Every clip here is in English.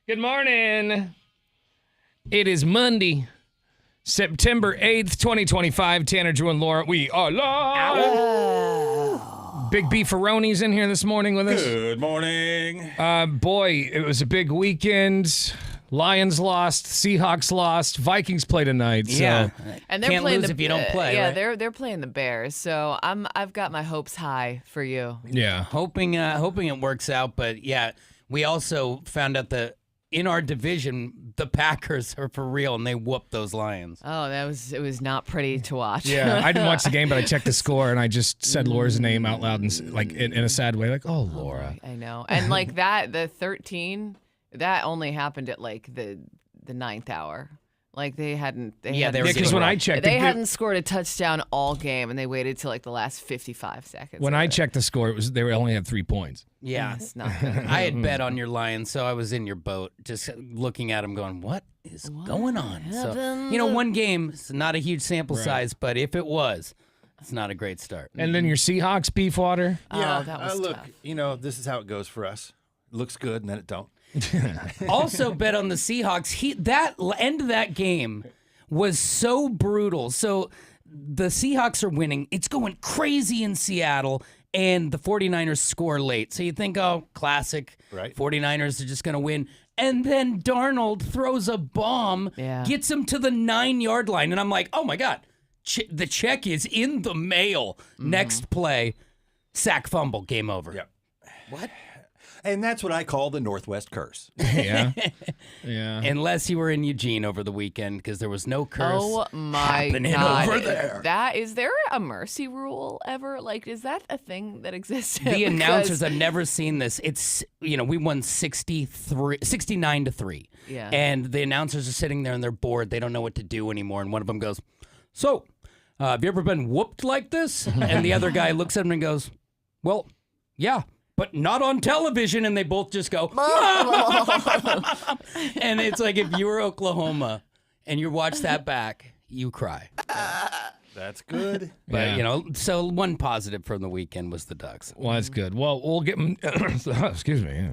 Good morning. It is Monday, September 8th, 2025. Tanner, Drew, and Laura, we are live. Big Beefaroni's in here this morning with us. Good morning. Boy, it was a big weekend. Lions lost, Seahawks lost, Vikings play tonight. So. Yeah, and they're can't playing lose if you don't play. Yeah, right? they're playing the Bears, so I've got my hopes high for you. Yeah. hoping it works out. But yeah, we also found out that in our division, the Packers are for real, and they whooped those Lions. Oh, it was not pretty to watch. Yeah, I didn't watch the game, but I checked the score, and I just said Laura's name out loud, and in a sad way, like, oh, Laura. I know, and like that, the 13, that only happened at like the ninth hour. Like they hadn't. Because when I checked, they hadn't scored a touchdown all game, and they waited till like the last 55 seconds. When I checked the score, they only had 3 points. Yeah, it's not good. I had bet on your Lions, so I was in your boat, just looking at them, going, "What is going on?" happened? So, one game, it's not a huge sample size, but if it was, it's not a great start. And then your Seahawks, Beefwater. Oh, that was look, tough. this is how it goes for us. Looks good, and then it don't. Also bet on the Seahawks. That end of that game was so brutal. So the Seahawks are winning. It's going crazy in Seattle, and the 49ers score late. So you think, oh, classic. Right. 49ers are just going to win. And then Darnold throws a bomb, gets him to the 9-yard line. And I'm like, oh, my God. The check is in the mail. Next play, sack fumble, game over. Yep. What? And that's what I call the Northwest curse. Yeah. Unless you were in Eugene over the weekend, because there was no curse happening God. over there. Is there a mercy rule ever? Like, is that a thing that exists? The announcers, I've never seen this. It's, we won 69-3. Yeah. And the announcers are sitting there and they're bored. They don't know what to do anymore. And one of them goes, so, have you ever been whooped like this? And the other guy looks at him and goes, well, yeah. But not on television, and they both just go, and it's like if you were Oklahoma and you watch that back, you cry. That's good. But, so one positive from the weekend was the Ducks. Well, that's good. Well, we'll get excuse me.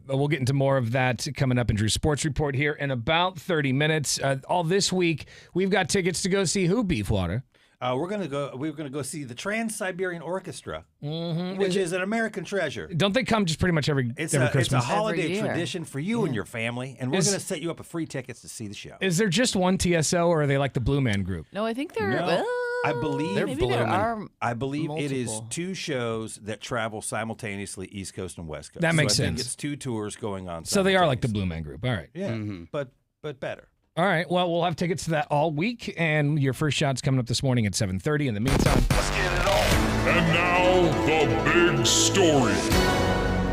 We'll get into more of that coming up in Drew's Sports Report here in about 30 minutes. All this week, we've got tickets to go see who, Beefwater? We're gonna go see the Trans-Siberian Orchestra, which is an American treasure. Don't they come just pretty much every Christmas? It's a holiday Every year. tradition for you and your family, and we're gonna set you up with free tickets to see the show. Is there just one TSO, or are they like the Blue Man Group? No, I think they're. No, Well, I believe They're maybe there blooming. are. I believe it is multiple. 2 shows that travel simultaneously, East Coast and West Coast. That makes I think sense. it's 2 tours going on. So they are like the simultaneously. Blue Man Group. All right. Yeah, but better. All right. Well, we'll have tickets to that all week, and your first shot's coming up this morning at 7:30. In the meantime, Let's get it on. And now, the big story.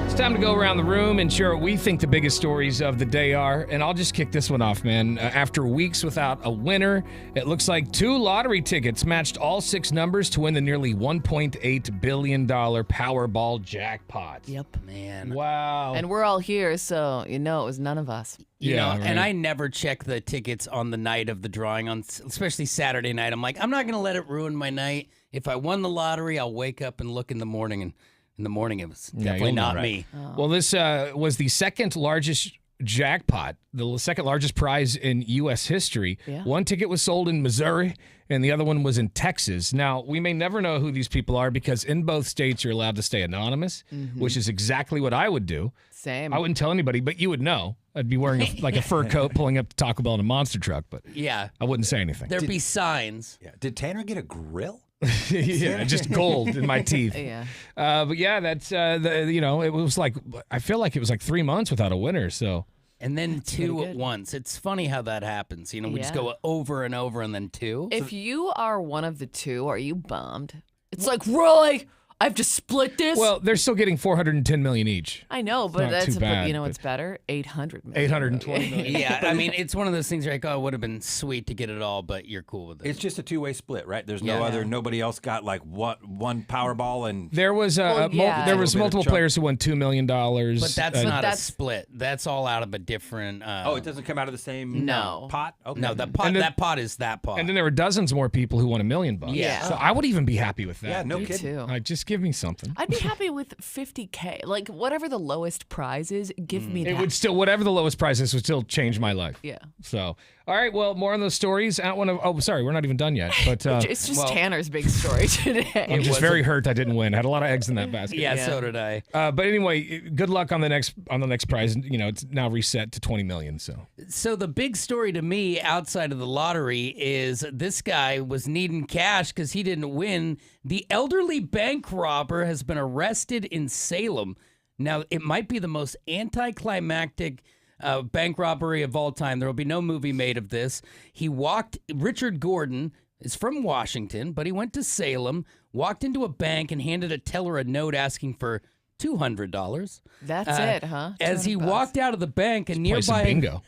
it's time to go around the room and share what we think the biggest stories of the day are. And I'll just kick this one off, man. After weeks without a winner, it looks like 2 lottery tickets matched all 6 numbers to win the nearly $1.8 billion Powerball jackpot. Yep. Man. Wow. And we're all here, so it was none of us. And I never check the tickets on the night of the drawing, especially Saturday night. I'm like, I'm not going to let it ruin my night. If I won the lottery, I'll wake up and look in the morning, and in the morning it was definitely you'll know, not right. me. Well, this was the second largest jackpot, the second largest prize in U.S. history. Yeah. One ticket was sold in Missouri, and the other one was in Texas. Now, we may never know who these people are because in both states you're allowed to stay anonymous, which is exactly what I would do. Same. I wouldn't tell anybody, but you would know. I'd be wearing a fur coat, pulling up to Taco Bell in a monster truck, but Yeah. I wouldn't say anything. There'd be signs. Yeah. Did Tanner get a grill? Yeah, just gold in my teeth. Yeah. But yeah, that's it was like I feel like it was like 3 months without a winner. So And then 2 pretty at good. once. It's funny how that happens. We just Yeah. go over and over and then 2. If you are one of the 2, are you bummed? It's like, really? I have to split this? well, they're still getting $410 million each. I know, but not that's too bad, you know what's but- better? 800 million. 820 million. Yeah, I mean, it's one of those things where it would have been sweet to get it all, but you're cool with it. It's just a 2-way split, right? There's no Yeah. other. Nobody else got like one Powerball and. There was Well, yeah. there was A little bit of multiple chunk. players who won $2 million. But that's not a that's- split. That's all out of a different. Oh, it doesn't come out of the same No. pot. Okay. No, that pot. And then- that pot is that pot. And then there were dozens more people who won $1 million. Yeah. So I would even be happy with that. Yeah, no Me kidding. too. I just give me something. I'd be happy with $50K. Like, whatever the lowest prize is, give me that. It would still, whatever the lowest price is, would still change my life. Yeah. So, all right, well, more on those stories. Sorry, we're not even done yet. But It's just Tanner's big story today. I'm just very hurt I didn't win. I had a lot of eggs in that basket. Yeah, so did I. But anyway, good luck on the next prize. You know, it's now reset to 20 million. So the big story to me outside of the lottery is this guy was needing cash because he didn't win. The elderly bank robber has been arrested in Salem. Now, it might be the most anticlimactic bank robbery of all time. There will be no movie made of this. Richard Gordon is from Washington, but he went to Salem, walked into a bank and handed a teller a note asking for $200. That's it, huh? As he walked out of the bank and Play some nearby bingo.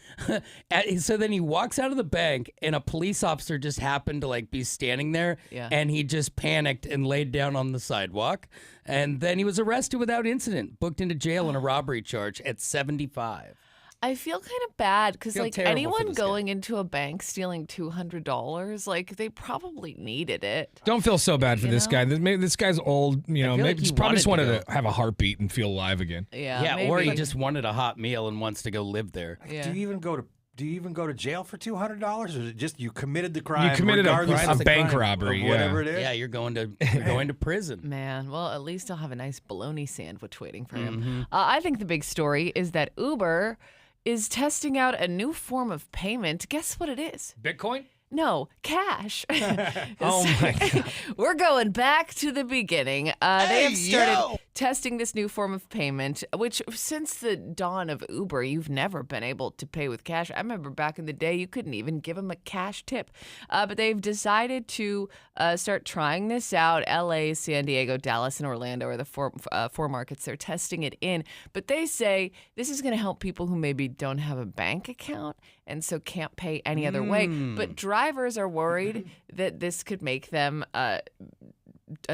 So then he walks out of the bank and a police officer just happened to like be standing there and he just panicked and laid down on the sidewalk. And then he was arrested without incident, booked into jail on a robbery charge at 75. I feel kind of bad because, Feel like, terrible for anyone this going into a bank stealing $200, like, they probably needed it. Don't feel so bad for this guy. Maybe this guy's old. You know, feel like maybe he he probably just wanted wanted to to have a heartbeat and feel alive again. Yeah, Or he maybe. just wanted a hot meal and wants to go live there. Yeah. Do you even go to jail for $200, or is it just you committed the crime? You committed regardless a of the bank crime, robbery, of whatever yeah. it is? Yeah, you're going to prison. Man, well, at least I'll have a nice bologna sandwich waiting for him. I think the big story is that Uber is testing out a new form of payment. Guess what it is? Bitcoin? No, cash. Oh my God. We're going back to the beginning. They have started testing this new form of payment, which since the dawn of Uber, you've never been able to pay with cash. I remember back in the day, you couldn't even give them a cash tip. But they've decided to start trying this out. LA, San Diego, Dallas, and Orlando are the four markets they're testing it in. But they say this is going to help people who maybe don't have a bank account and so can't pay any other way. But drivers are worried that this could make them a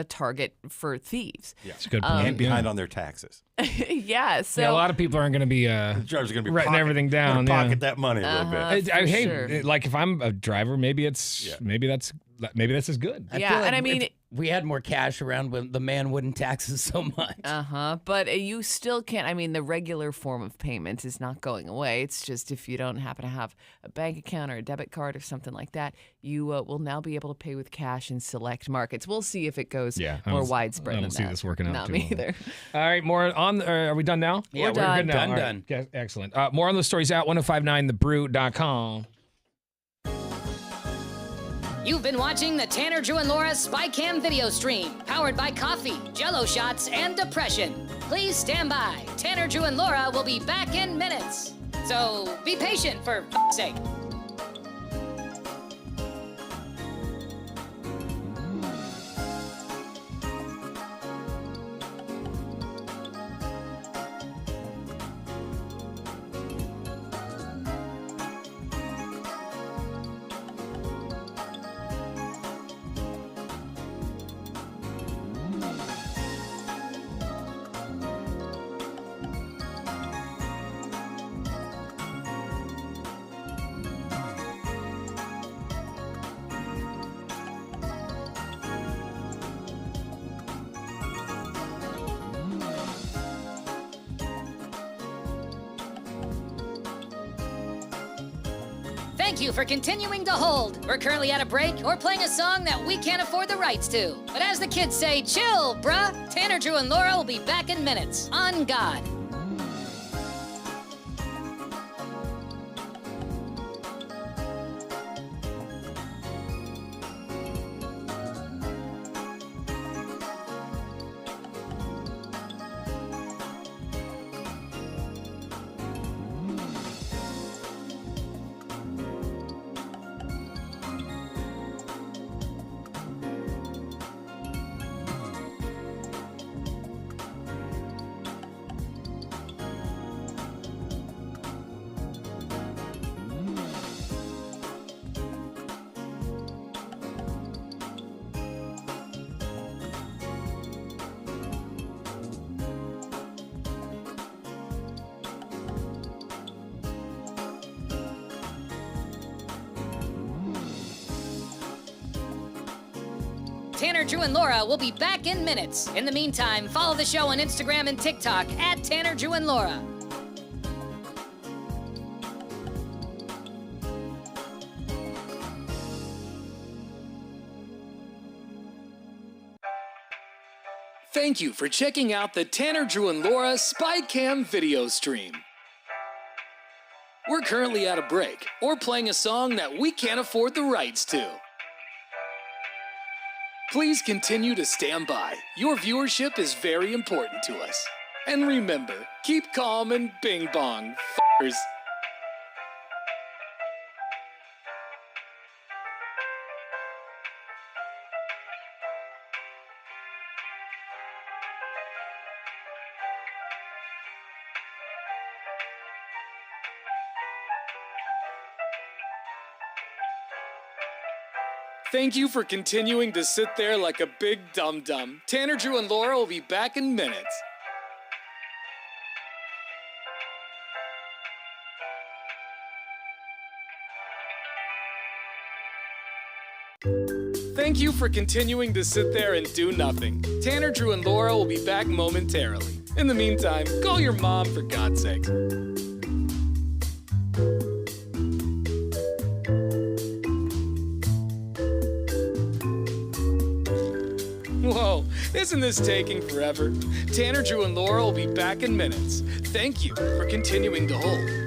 target for thieves. Yeah. That's a good point. And behind on their taxes. Yeah, so Yeah, a lot of people aren't going to be The drivers are going to be writing everything down. Pocket Yeah. that money a little bit. for Hey, sure. like if I'm a driver, maybe that's as good. Yeah, feel like and I mean, if we had more cash around when the man wouldn't tax us so much. but you still can't. I mean, the regular form of payment is not going away. It's just if you don't happen to have a bank account or a debit card or something like that, you will now be able to pay with cash in select markets. We'll see if it goes more widespread. I don't than see that. this working out. Not too me well. either. All right, more on. Are we done now? Yeah, we're done. good now. Done, All right. done. Okay, excellent. More on those stories at 1059thebrew.com. You've been watching the Tanner, Drew, and Laura SpyCam video stream, powered by coffee, Jell-O shots, and depression. Please stand by. Tanner, Drew, and Laura will be back in minutes. So be patient, for f***'s sake. Thank you for continuing to hold. We're currently at a break or playing a song that we can't afford the rights to. But as the kids say, chill, bruh. Tanner, Drew, and Laura will be back in minutes. On God. Tanner, Drew, and Laura will be back in minutes. In the meantime, follow the show on Instagram and TikTok at Tanner, Drew, and Laura. Thank you for checking out the Tanner, Drew, and Laura SpyCam video stream. We're currently at a break or playing a song that we can't afford the rights to. Please continue to stand by. Your viewership is very important to us. And remember, keep calm and bing bong, f***ers. Thank you for continuing to sit there like a big dum-dum. Tanner, Drew, and Laura will be back in minutes. Thank you for continuing to sit there and do nothing. Tanner, Drew, and Laura will be back momentarily. In the meantime, call your mom for God's sake. Whoa, isn't this taking forever? Tanner, Drew, and Laura will be back in minutes. Thank you for continuing to hold.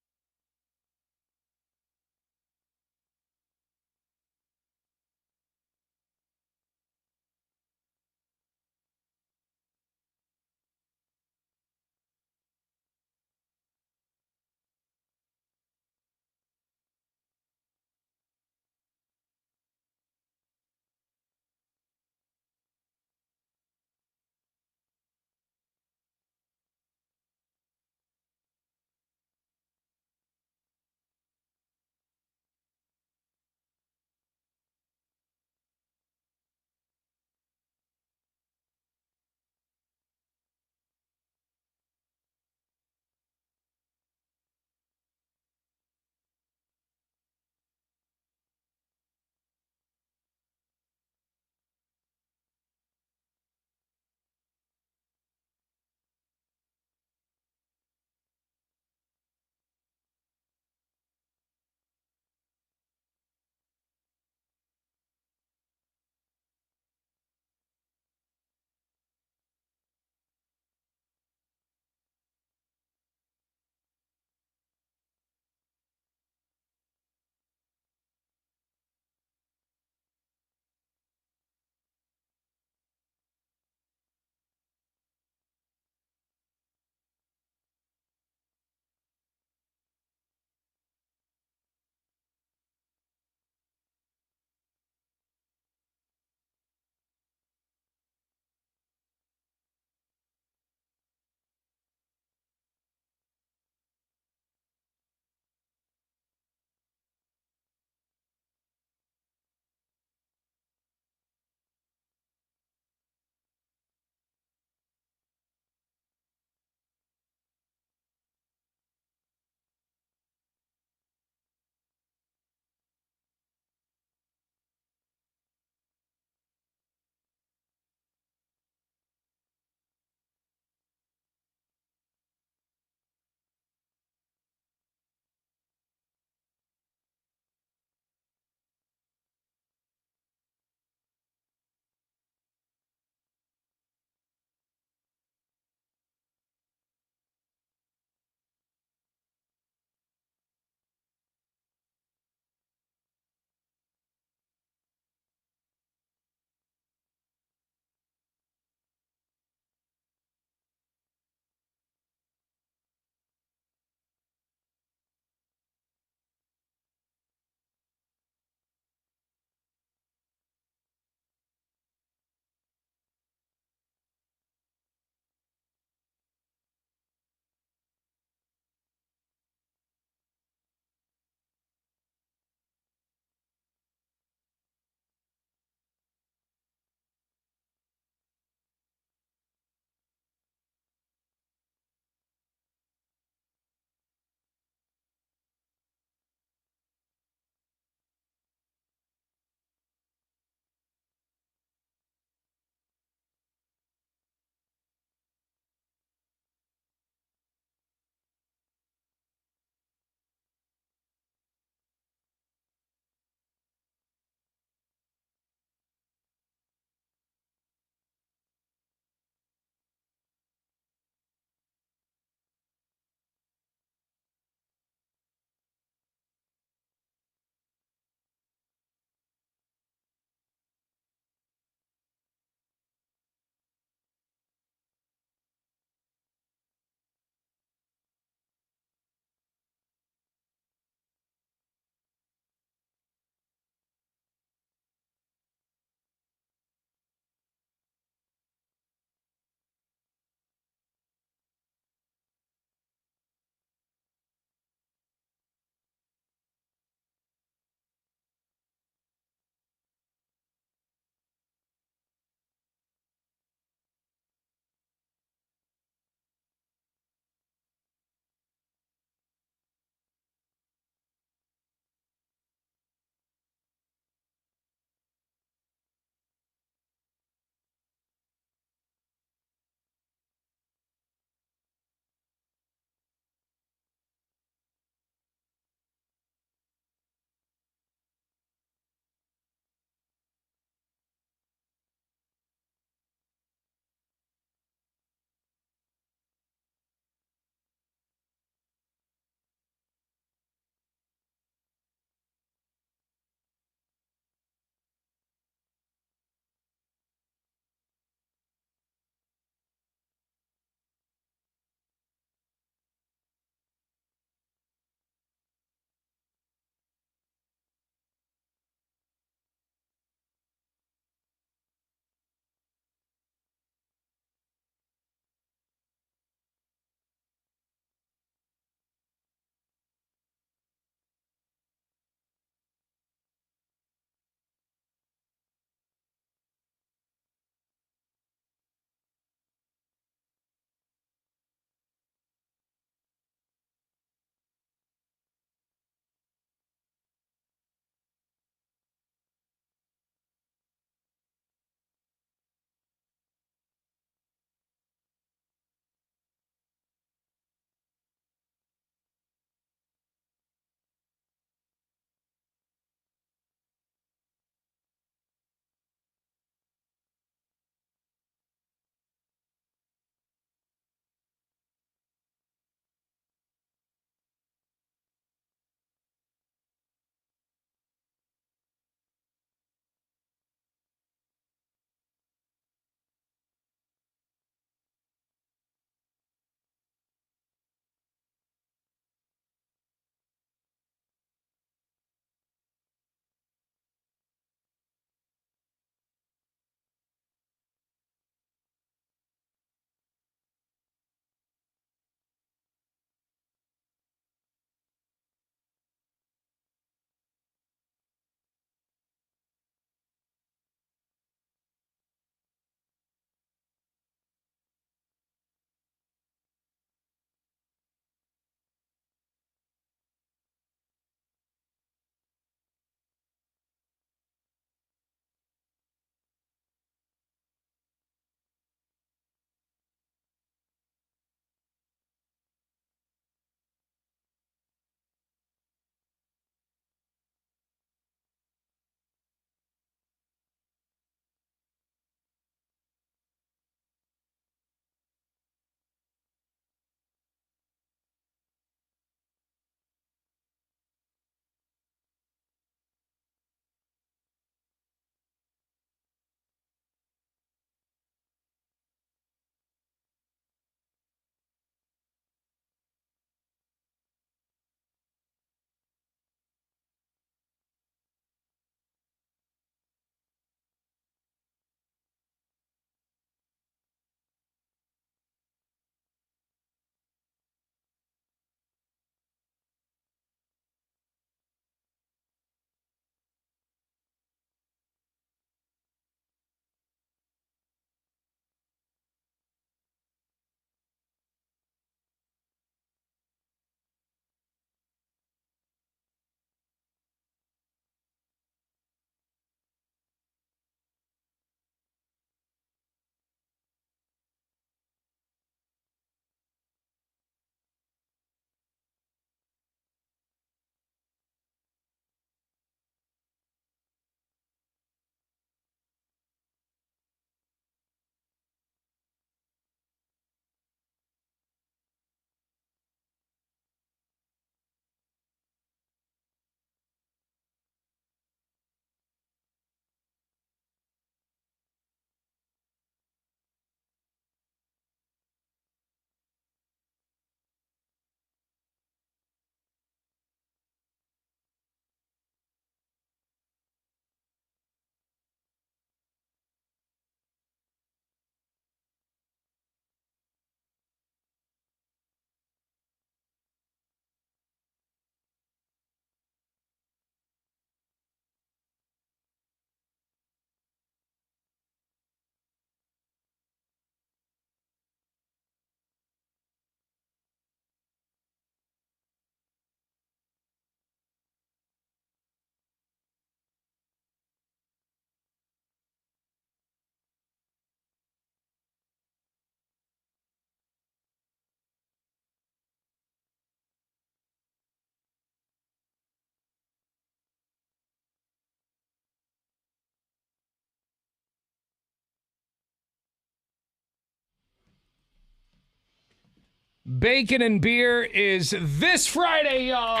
Bacon and Beer is this Friday, y'all.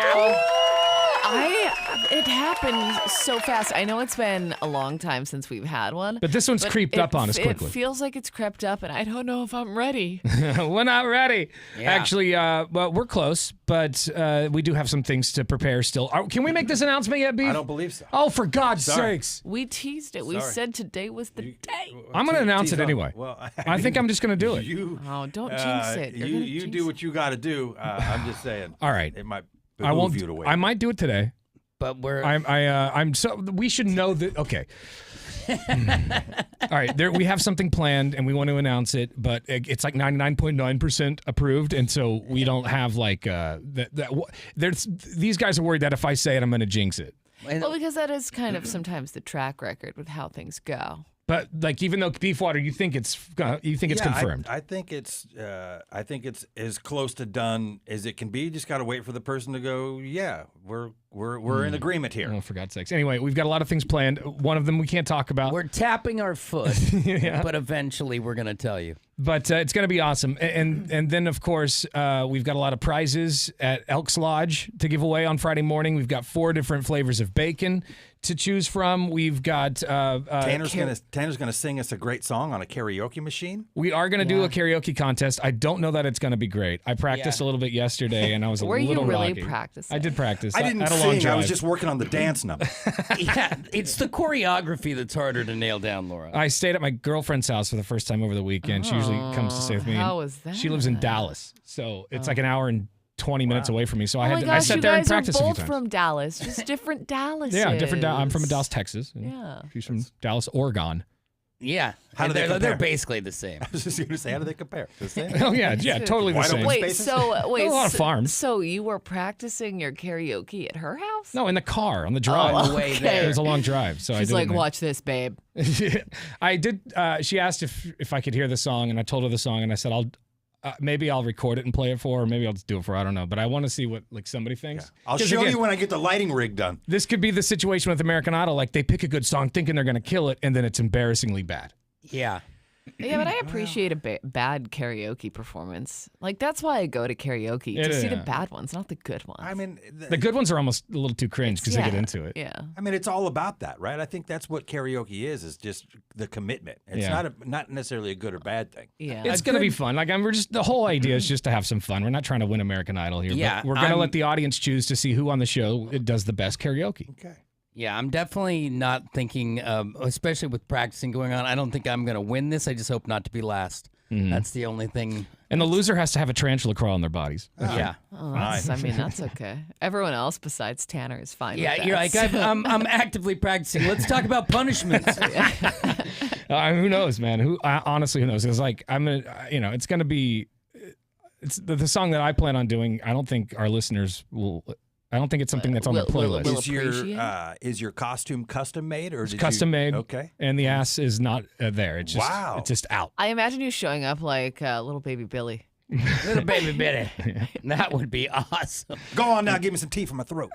It happened so fast. I know it's been a long time since we've had one. But this one's creeped up on us quickly. It feels like it's crept up, and I don't know if I'm ready. We're not ready. Yeah. Actually, well, we're close, but we do have some things to prepare still. Can we make this announcement yet, Beef? I don't believe so. Oh, for God's Sorry. sakes. We teased it. We said today was the day. I'm going to announce it anyway. Well, I think I'm just going to do it. Oh, don't jinx it. You're gonna You jinx do what you got to do. I'm just saying. All right. It might I won't. behoove you to wait. I might do it today. But we're I'm so we should know that. Okay. All right, we have something planned and we want to announce it, but it's like 99.9% approved, and so we don't have like these guys are worried that if I say it, I'm going to jinx it. Well, because that is kind of sometimes the track record with how things go. But like, even though Beefwater, you think it's confirmed. I think it's as close to done as it can be. Just got to wait for the person to go. Yeah, we're in agreement here. Oh, for God's sakes! Anyway, we've got a lot of things planned. One of them we can't talk about. we're tapping our foot, but eventually we're gonna tell you. But it's going to be awesome. And then, of course, we've got a lot of prizes at Elks Lodge to give away on Friday morning. We've got 4 different flavors of bacon to choose from. We've got... Tanner's gonna sing us a great song on a karaoke machine. We are going to do a karaoke contest. I don't know that it's going to be great. I practiced a little bit yesterday, and I was a Were little you really rocky. practicing? I did practice. I didn't had a long sing. I drive. was just working on the dance number. Yeah, it's the choreography that's harder to nail down, Laura. I stayed at my girlfriend's house for the first time over the weekend. She usually comes to stay with me. How and was that? She lives in Dallas, so it's like an hour and 20 minutes away from me. So Oh I my had to, gosh, I sat you there and guys are practiced a few both times. from Dallas, just different Dallas. Yeah, different. I'm from Dallas, Texas. and Yeah. She's from Dallas, Oregon. Yeah, How do they they're compare? basically the same. I was just going to say, how do they compare? The same? Oh yeah, totally the Wide same. open Wait, spaces? so A lot of farms. So you were practicing your karaoke at her house? No, in the car on the drive. On the way okay. there. It was a long drive, so She's I like, did. watch this, babe. I did. She asked if I could hear the song, and I told her the song, and I said maybe I'll record it and play it for her, or maybe I'll just do it for her. I don't know, but I want to see what like somebody thinks. I'll 'Cause show again, you when I get the lighting rig done. This could be the situation with American Idol. Like they pick a good song, thinking they're going to kill it, and then it's embarrassingly bad. Yeah. Yeah, but I appreciate a bad karaoke performance. Like, that's why I go to karaoke, to see the bad ones, not the good ones. I mean, The good ones are almost a little too cringe because they get into it. Yeah. I mean, it's all about that, right? I think that's what karaoke is just the commitment. It's not necessarily a good or bad thing. Yeah. It's going to be fun. Like the whole idea is just to have some fun. We're not trying to win American Idol here. Yeah, but we're going to let the audience choose to see who on the show does the best karaoke. Okay. Yeah, I'm definitely not thinking, especially with practicing going on, I don't think I'm going to win this. I just hope not to be last. That's the only thing. And the loser has to have a tarantula crawl on their bodies. Yeah. Oh, that's, I mean, that's okay. Everyone else besides Tanner is fine. Yeah, with you're that. like, I'm actively practicing. Let's talk about punishments. Who knows, man? Honestly, who knows? It's like it's going to be. It's the song that I plan on doing. I don't think our listeners will. I don't think it's something that's on their playlist. Will Is your costume custom made or It's custom made. Okay. And the ass is not there. It's just Wow. It's just out. I imagine you showing up like little baby Billy. Little baby bitty. That would be awesome. Go on now, give me some tea for my throat.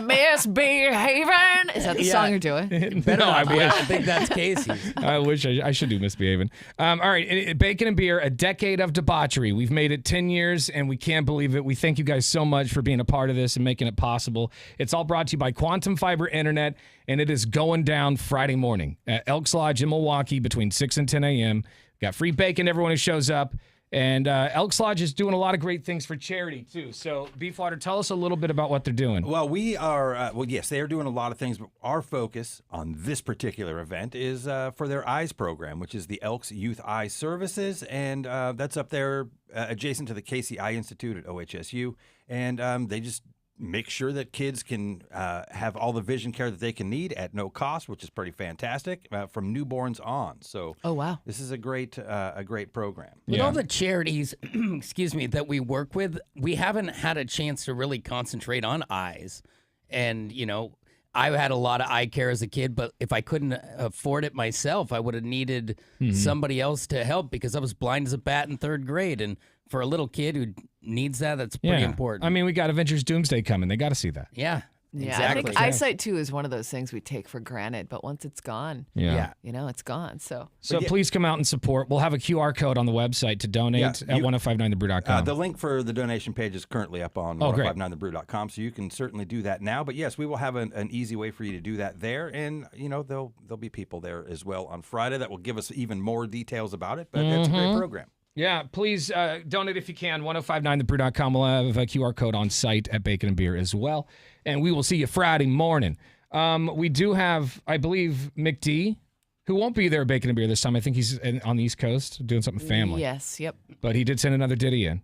Misbehaving. Is that the song you're doing? Better No, not I be. wish. I think that's Casey's. I wish I should do misbehaving. All right, Bacon and Beer, a decade of debauchery. We've made it 10 years, and we can't believe it. We thank you guys so much for being a part of this and making it possible. It's all brought to you by Quantum Fiber Internet, and it is going down Friday morning at Elks Lodge in Milwaukee between 6 and 10 a.m. Got free bacon, everyone who shows up. And Elks Lodge is doing a lot of great things for charity, too. So, Beefwater, tell us a little bit about what they're doing. Well, we are, yes, they are doing a lot of things, but our focus on this particular event is for their EYES program, which is the Elks Youth Eye Services. And that's up there adjacent to the Casey Eye Institute at OHSU. And they just make sure that kids can have all the vision care that they can need at no cost, which is pretty fantastic, from newborns on. So, Oh, wow. this is a great program. With all the charities, excuse me, that we work with, we haven't had a chance to really concentrate on eyes. And, I had a lot of eye care as a kid, but if I couldn't afford it myself, I would have needed somebody else to help because I was blind as a bat in 3rd grade. And for a little kid who needs that, that's pretty important. I mean, we got Avengers Doomsday coming. They got to see that. Yeah. Yeah, I Exactly. think eyesight too is one of those things we take for granted, but once it's gone, it's gone. So please come out and support. We'll have a QR code on the website to donate at 1059thebrew.com. The link for the donation page is currently up on 1059thebrew.com, so you can certainly do that now. But yes, we will have an easy way for you to do that there, and there'll be people there as well on Friday that will give us even more details about it. But it's a great program. Yeah, please donate if you can. 1059thebrew.com will have a QR code on site at Bacon and Beer as well. And we will see you Friday morning. We do have, I believe, McD, who won't be there at Bacon and Beer this time. I think he's on the East Coast doing something family. yes, yep. But he did send another ditty in.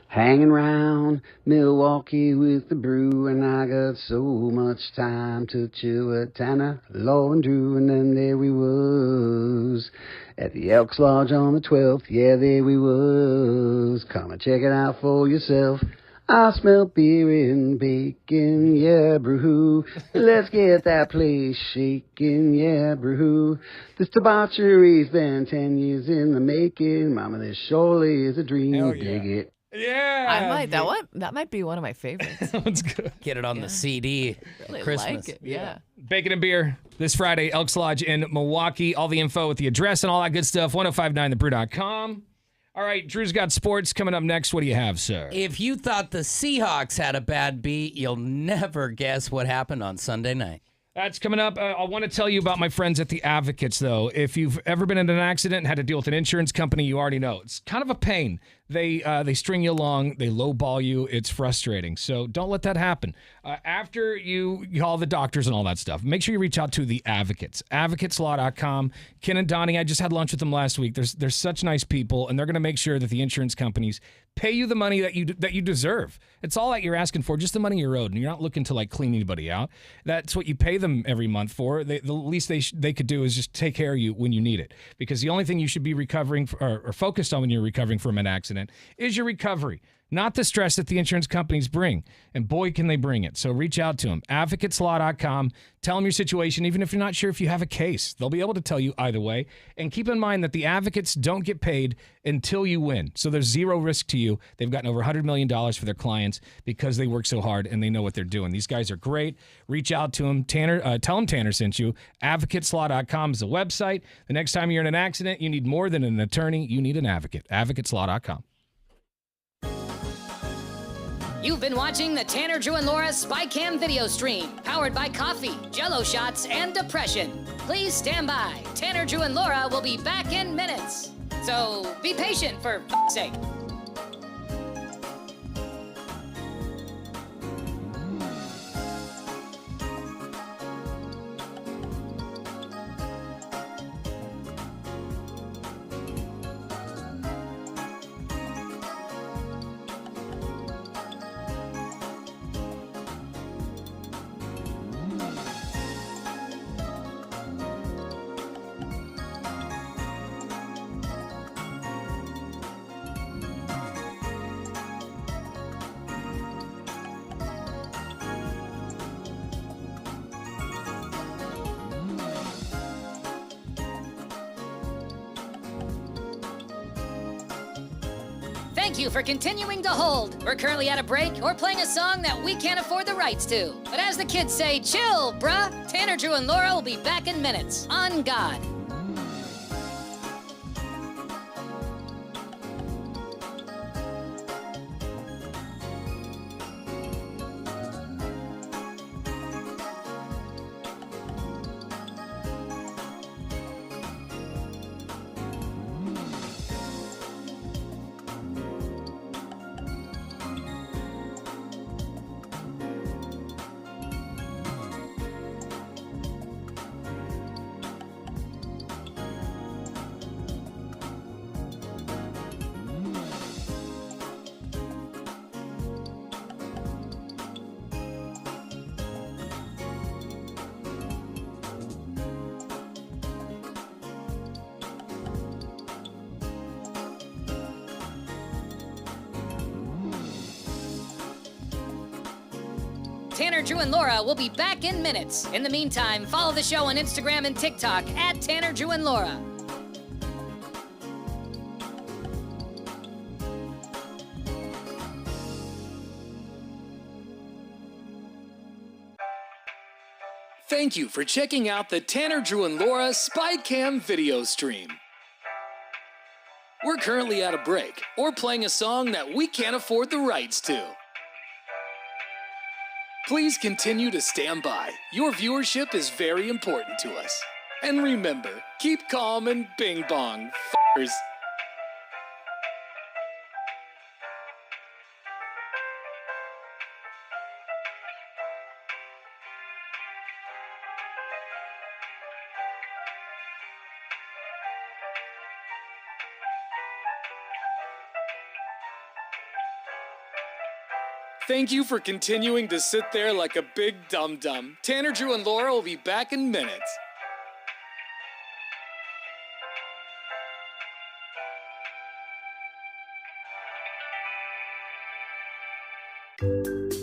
Hanging round Milwaukee with the brew, and I got so much time to chill with Tanner, Law, and Drew, and then there we was at the Elks Lodge on the 12th. Yeah, there we was. Come and check it out for yourself. I smell beer and bacon, yeah, brew. Let's get that place shaking, yeah, brew. This debauchery's been 10 years in the making. Mama, this surely is a dream. Dig it. Yeah. That might be one of my favorites. That one's good. Get it on the CD. Really Christmas. like it. Yeah. Bacon and Beer this Friday, Elks Lodge in Milwaukee. All the info with the address and all that good stuff, 1059thebrew.com. All right, Drew's got sports coming up next. What do you have, sir? If you thought the Seahawks had a bad beat, you'll never guess what happened on Sunday night. That's coming up. I want to tell you about my friends at the Advocates, though. If you've ever been in an accident and had to deal with an insurance company, you already know. It's kind of a pain. They string you along. They lowball you. It's frustrating. So don't let that happen. After you call the doctors and all that stuff, make sure you reach out to the Advocates. AdvocatesLaw.com. Ken and Donnie, I just had lunch with them last week. They're such nice people, and they're going to make sure that the insurance companies pay you the money that you deserve. It's all that you're asking for, just the money you're owed, and you're not looking to clean anybody out. That's what you pay them every month for. The least they could do is just take care of you when you need it, because the only thing you should be recovering or focused on when you're recovering from an accident is your recovery, not the stress that the insurance companies bring. And boy, can they bring it. So reach out to them. AdvocatesLaw.com. Tell them your situation, even if you're not sure if you have a case. They'll be able to tell you either way. And keep in mind that the advocates don't get paid until you win. So there's zero risk to you. They've gotten over $100 million for their clients because they work so hard and they know what they're doing. These guys are great. Reach out to them. Tell them Tanner sent you. AdvocatesLaw.com is the website. The next time you're in an accident, you need more than an attorney. You need an advocate. AdvocatesLaw.com. You've been watching the Tanner, Drew, and Laura SpyCam video stream, powered by coffee, Jell-O shots, and depression. Please stand by. Tanner, Drew, and Laura will be back in minutes. So be patient, for f***'s sake. Thank you for continuing to hold. We're currently at a break or playing a song that we can't afford the rights to. But as the kids say, chill, bruh. Tanner, Drew, and Laura will be back in minutes. On God. Tanner, Drew, and Laura will be back in minutes. In the meantime, follow the show on Instagram and TikTok at Tanner, Drew, and Laura. Thank you for checking out the Tanner, Drew, and Laura SpyCam video stream. We're currently at a break or playing a song that we can't afford the rights to. Please continue to stand by. Your viewership is very important to us. And remember, keep calm and bing bong, f***ers. Thank you for continuing to sit there like a big dum-dum. Tanner, Drew, and Laura will be back in minutes.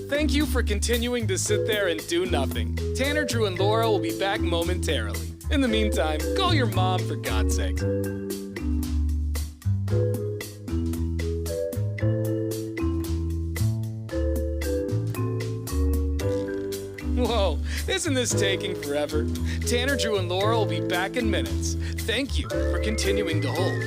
Thank you for continuing to sit there and do nothing. Tanner, Drew, and Laura will be back momentarily. In the meantime, call your mom for God's sake. Whoa, isn't this taking forever? Tanner, Drew, and Laura will be back in minutes. Thank you for continuing to hold.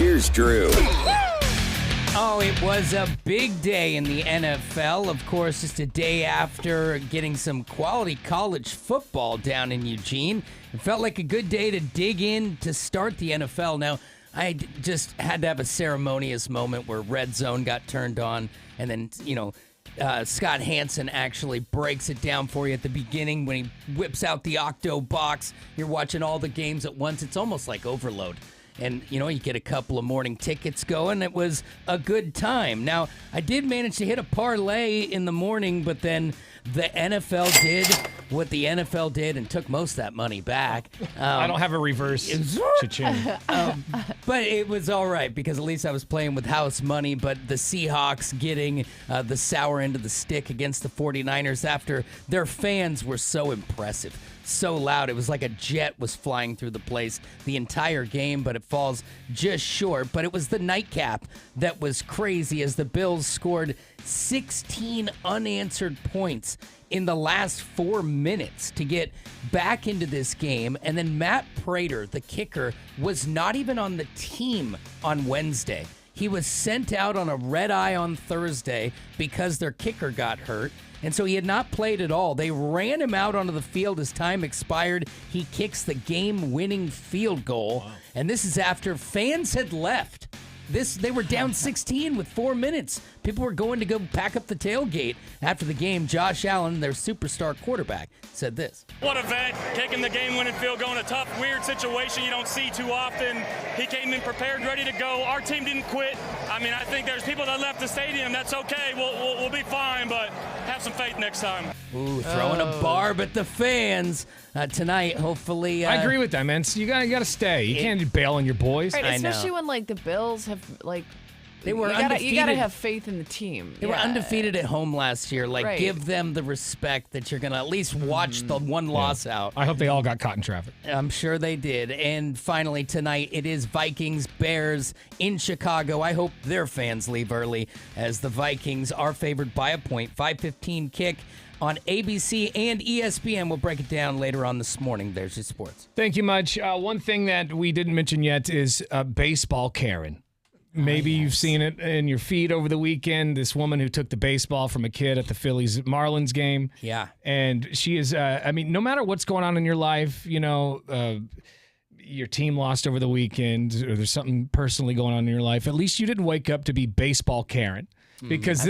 Here's Drew. Oh, it was a big day in the NFL. Of course, just a day after getting some quality college football down in Eugene. It felt like a good day to dig in to start the NFL. Now, I just had to have a ceremonious moment where Red Zone got turned on, and then, Scott Hansen actually breaks it down for you at the beginning when he whips out the Octo box. You're watching all the games at once. It's almost like overload. And, you get a couple of morning tickets going. It was a good time. Now, I did manage to hit a parlay in the morning, but then the NFL did what the NFL did and took most of that money back. I don't have a reverse cha-ching. But it was all right because at least I was playing with house money. But the Seahawks getting the sour end of the stick against the 49ers after their fans were so impressive. So loud. It was like a jet was flying through the place the entire game, but it falls just short. But it was the nightcap that was crazy as the Bills scored 16 unanswered points in the last 4 minutes to get back into this game. And then Matt Prater, the kicker, was not even on the team on Wednesday. He was sent out on a red eye on Thursday because their kicker got hurt. And so he had not played at all. They ran him out onto the field as time expired. He kicks the game-winning field goal. Wow. And this is after fans had left. They were down 16 with 4 minutes. People were going to go pack up the tailgate after the game. Josh Allen, their superstar quarterback, said this. What a vet, kicking the game-winning field goal in a tough, weird situation you don't see too often. He came in prepared, ready to go. Our team didn't quit. I think there's people that left the stadium. That's okay. We'll be fine, but have some faith next time. Ooh, throwing a barb at the fans tonight, hopefully. I agree with that, man. So you gotta stay. You can't bail on your boys. Right, especially when the Bills have they were undefeated. You gotta have faith in the team. They were undefeated at home last year. Right. Give them the respect that you're gonna at least watch the one loss out. I hope they all got caught in traffic. I'm sure they did. And finally tonight, it is Vikings Bears in Chicago. I hope their fans leave early as the Vikings are favored by a point. 5:15 kick on ABC and ESPN. We'll break it down later on this morning. There's your sports. Thank you much. One thing that we didn't mention yet is baseball Karen. Maybe you've seen it in your feed over the weekend. This woman who took the baseball from a kid at the Phillies Marlins game. Yeah. And she is, no matter what's going on in your life, your team lost over the weekend or there's something personally going on in your life, at least you didn't wake up to be baseball Karen. Because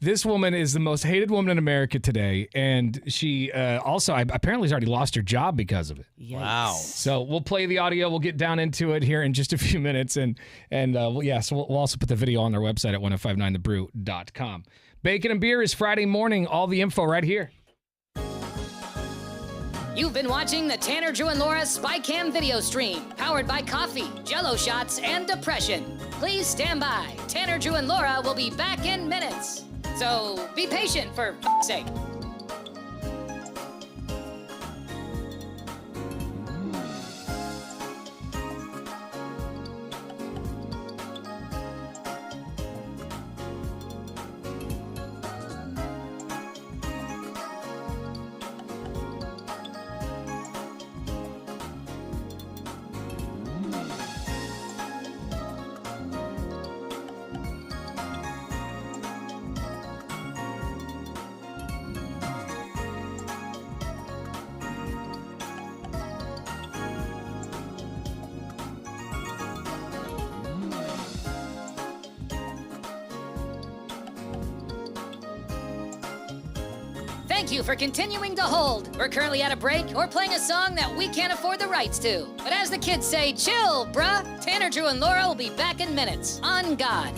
this woman is the most hated woman in America today, and she also apparently has already lost her job because of it. Yikes. Wow! So we'll play the audio. We'll get down into it here in just a few minutes, so we'll also put the video on our website at 1059thebrew.com. Bacon and Beer is Friday morning. All the info right here. You've been watching the Tanner, Drew, and Laura SpyCam video stream, powered by coffee, Jell-O shots, and depression. Please stand by. Tanner, Drew, and Laura will be back in minutes. So be patient, for f***'s sake. Thank you for continuing to hold. We're currently at a break or playing a song that we can't afford the rights to. But as the kids say, chill, bruh. Tanner, Drew, and Laura will be back in minutes. On God.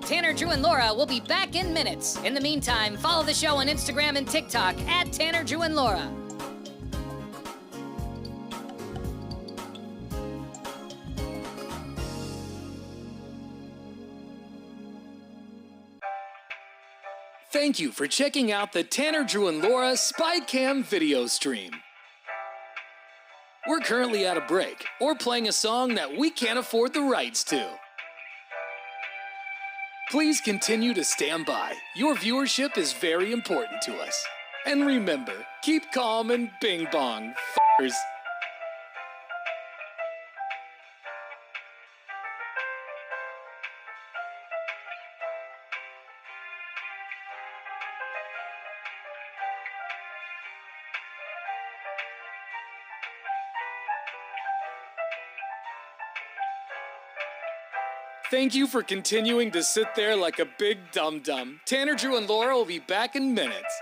Tanner, Drew, and Laura will be back in minutes. In the meantime, follow the show on Instagram and TikTok at Tanner, Drew, and Laura. Thank you for checking out the Tanner, Drew, and Laura SpyCam video stream. We're currently at a break or playing a song that we can't afford the rights to. Please continue to stand by. Your viewership is very important to us. And remember, keep calm and bing bong, f***ers. Thank you for continuing to sit there like a big dum-dum. Tanner, Drew, and Laura will be back in minutes.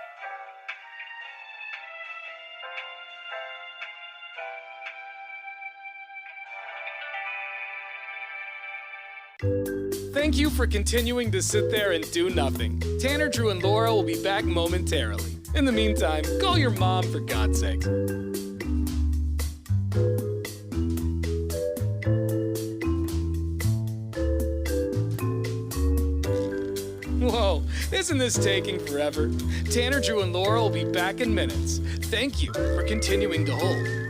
Thank you for continuing to sit there and do nothing. Tanner, Drew, and Laura will be back momentarily. In the meantime, call your mom for God's sake. Whoa, isn't this taking forever? Tanner, Drew, and Laura will be back in minutes. Thank you for continuing to hold.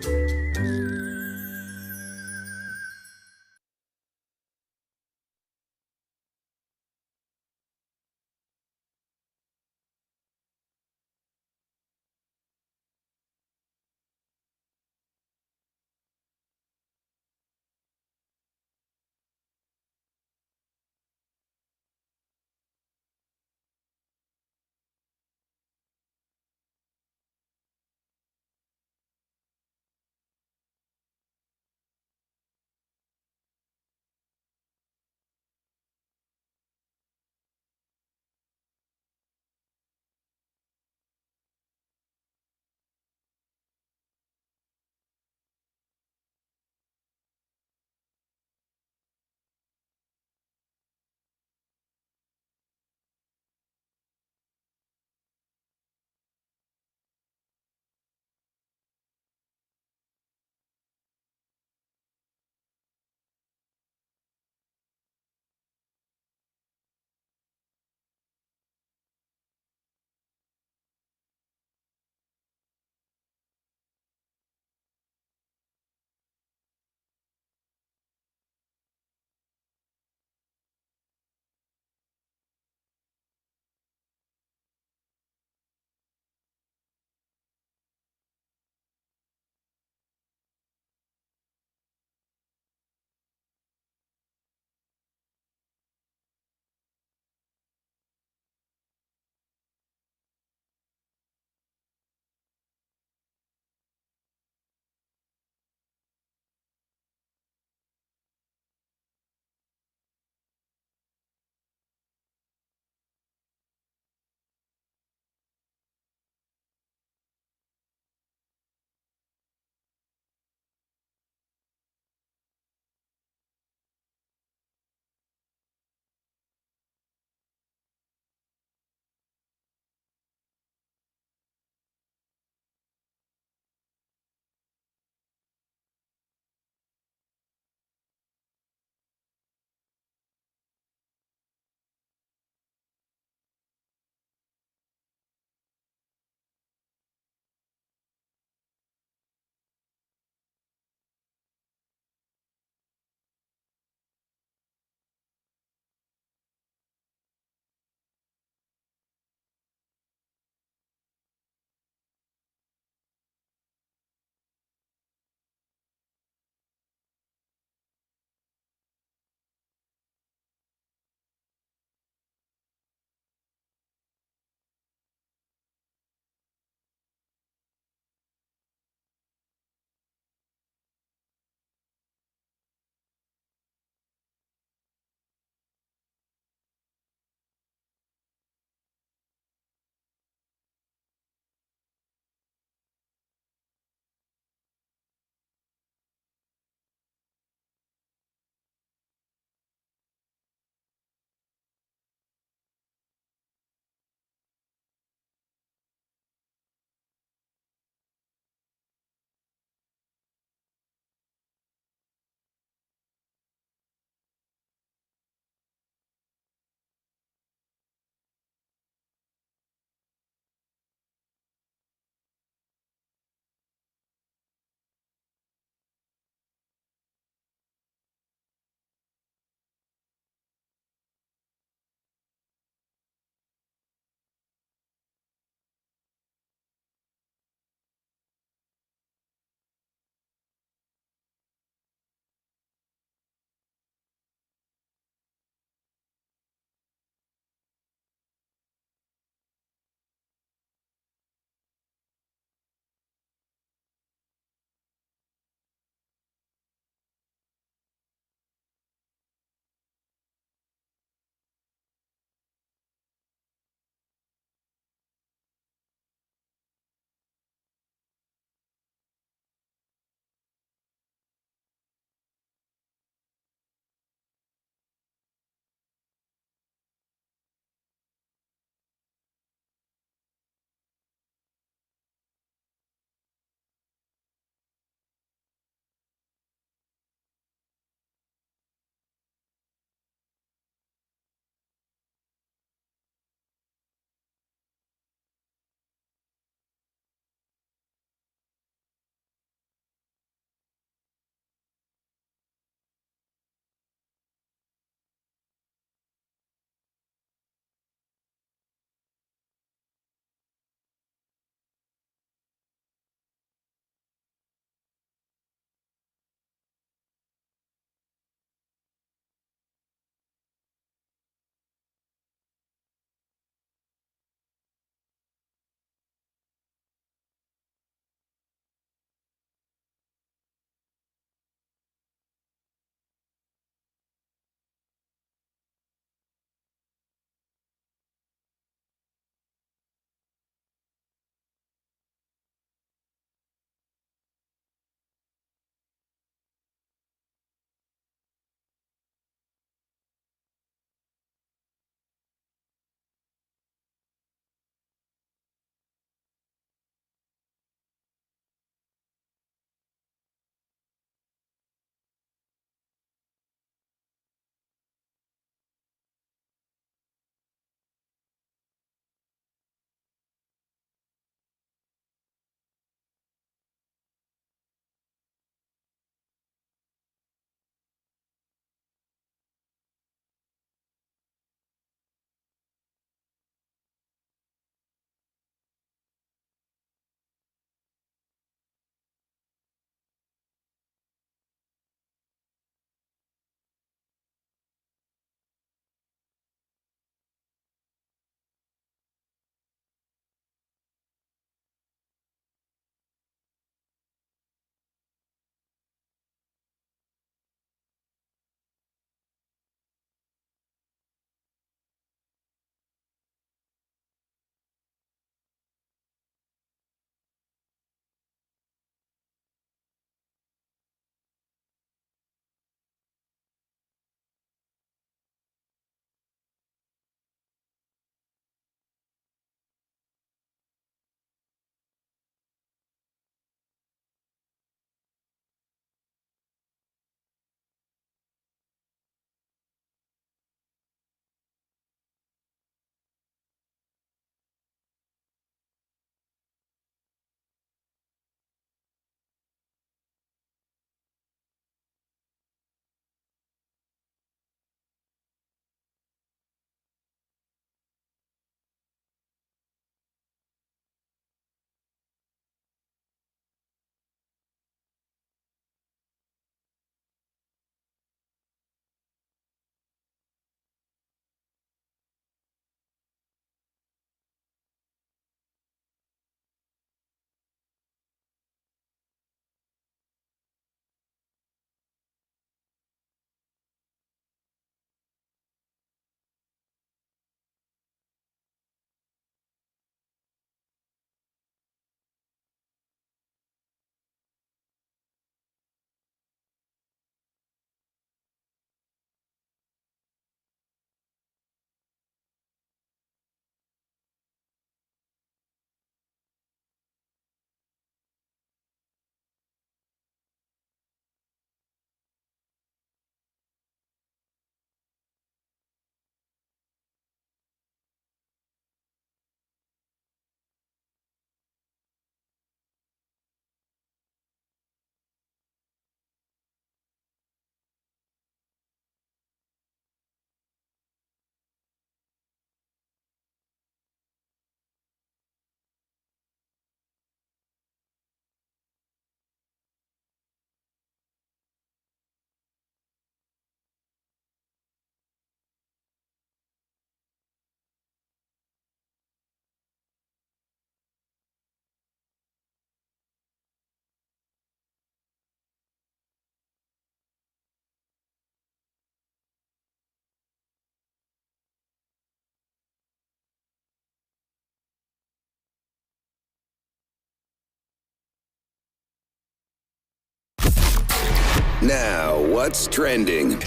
Now, what's trending?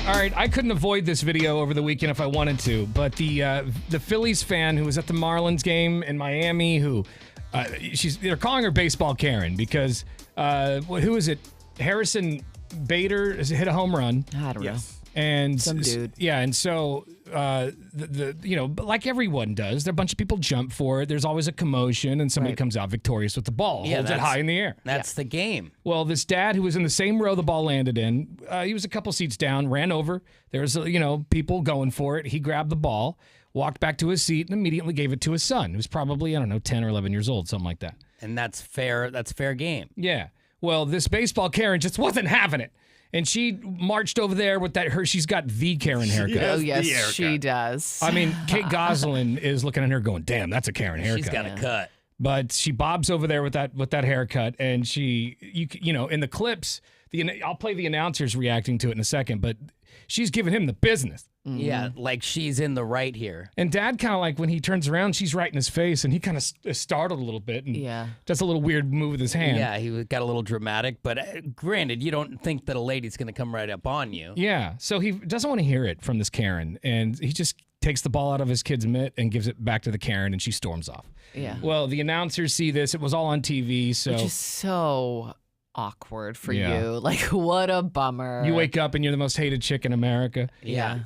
All right, I couldn't avoid this video over the weekend if I wanted to, but the Phillies fan who was at the Marlins game in Miami, who they're calling her Baseball Karen because who is it? Harrison Bader has hit a home run. I don't know. And some dude. Yeah, and so like everyone does, there are a bunch of people jump for it. There's always a commotion, and somebody comes out victorious with the ball, holds it high in the air. That's the game. Well, this dad who was in the same row the ball landed in, he was a couple seats down, ran over. There was people going for it. He grabbed the ball, walked back to his seat, and immediately gave it to his son, who's probably 10 or 11 years old, something like that. And that's fair. That's fair game. Yeah. Well, this Baseball Karen just wasn't having it. And she marched over there with she's got the Karen haircut. Oh, yes, she does. I mean, Kate Gosselin is looking at her going, damn, that's a Karen haircut. She's got a cut. But she bobs over there with that haircut, and in the clips, I'll play the announcers reacting to it in a second, but she's giving him the business. Mm-hmm. Yeah, like she's in the right here. And Dad kind of like when he turns around, she's right in his face, and he kind of is startled a little bit and does a little weird move with his hand. Yeah, he got a little dramatic, but granted, you don't think that a lady's going to come right up on you. Yeah, so he doesn't want to hear it from this Karen, and he just takes the ball out of his kid's mitt and gives it back to the Karen, and she storms off. Yeah. Well, the announcers see this. It was all on TV, so... Which is so awkward for you. Like, what a bummer. You wake up and you're the most hated chick in America. Yeah.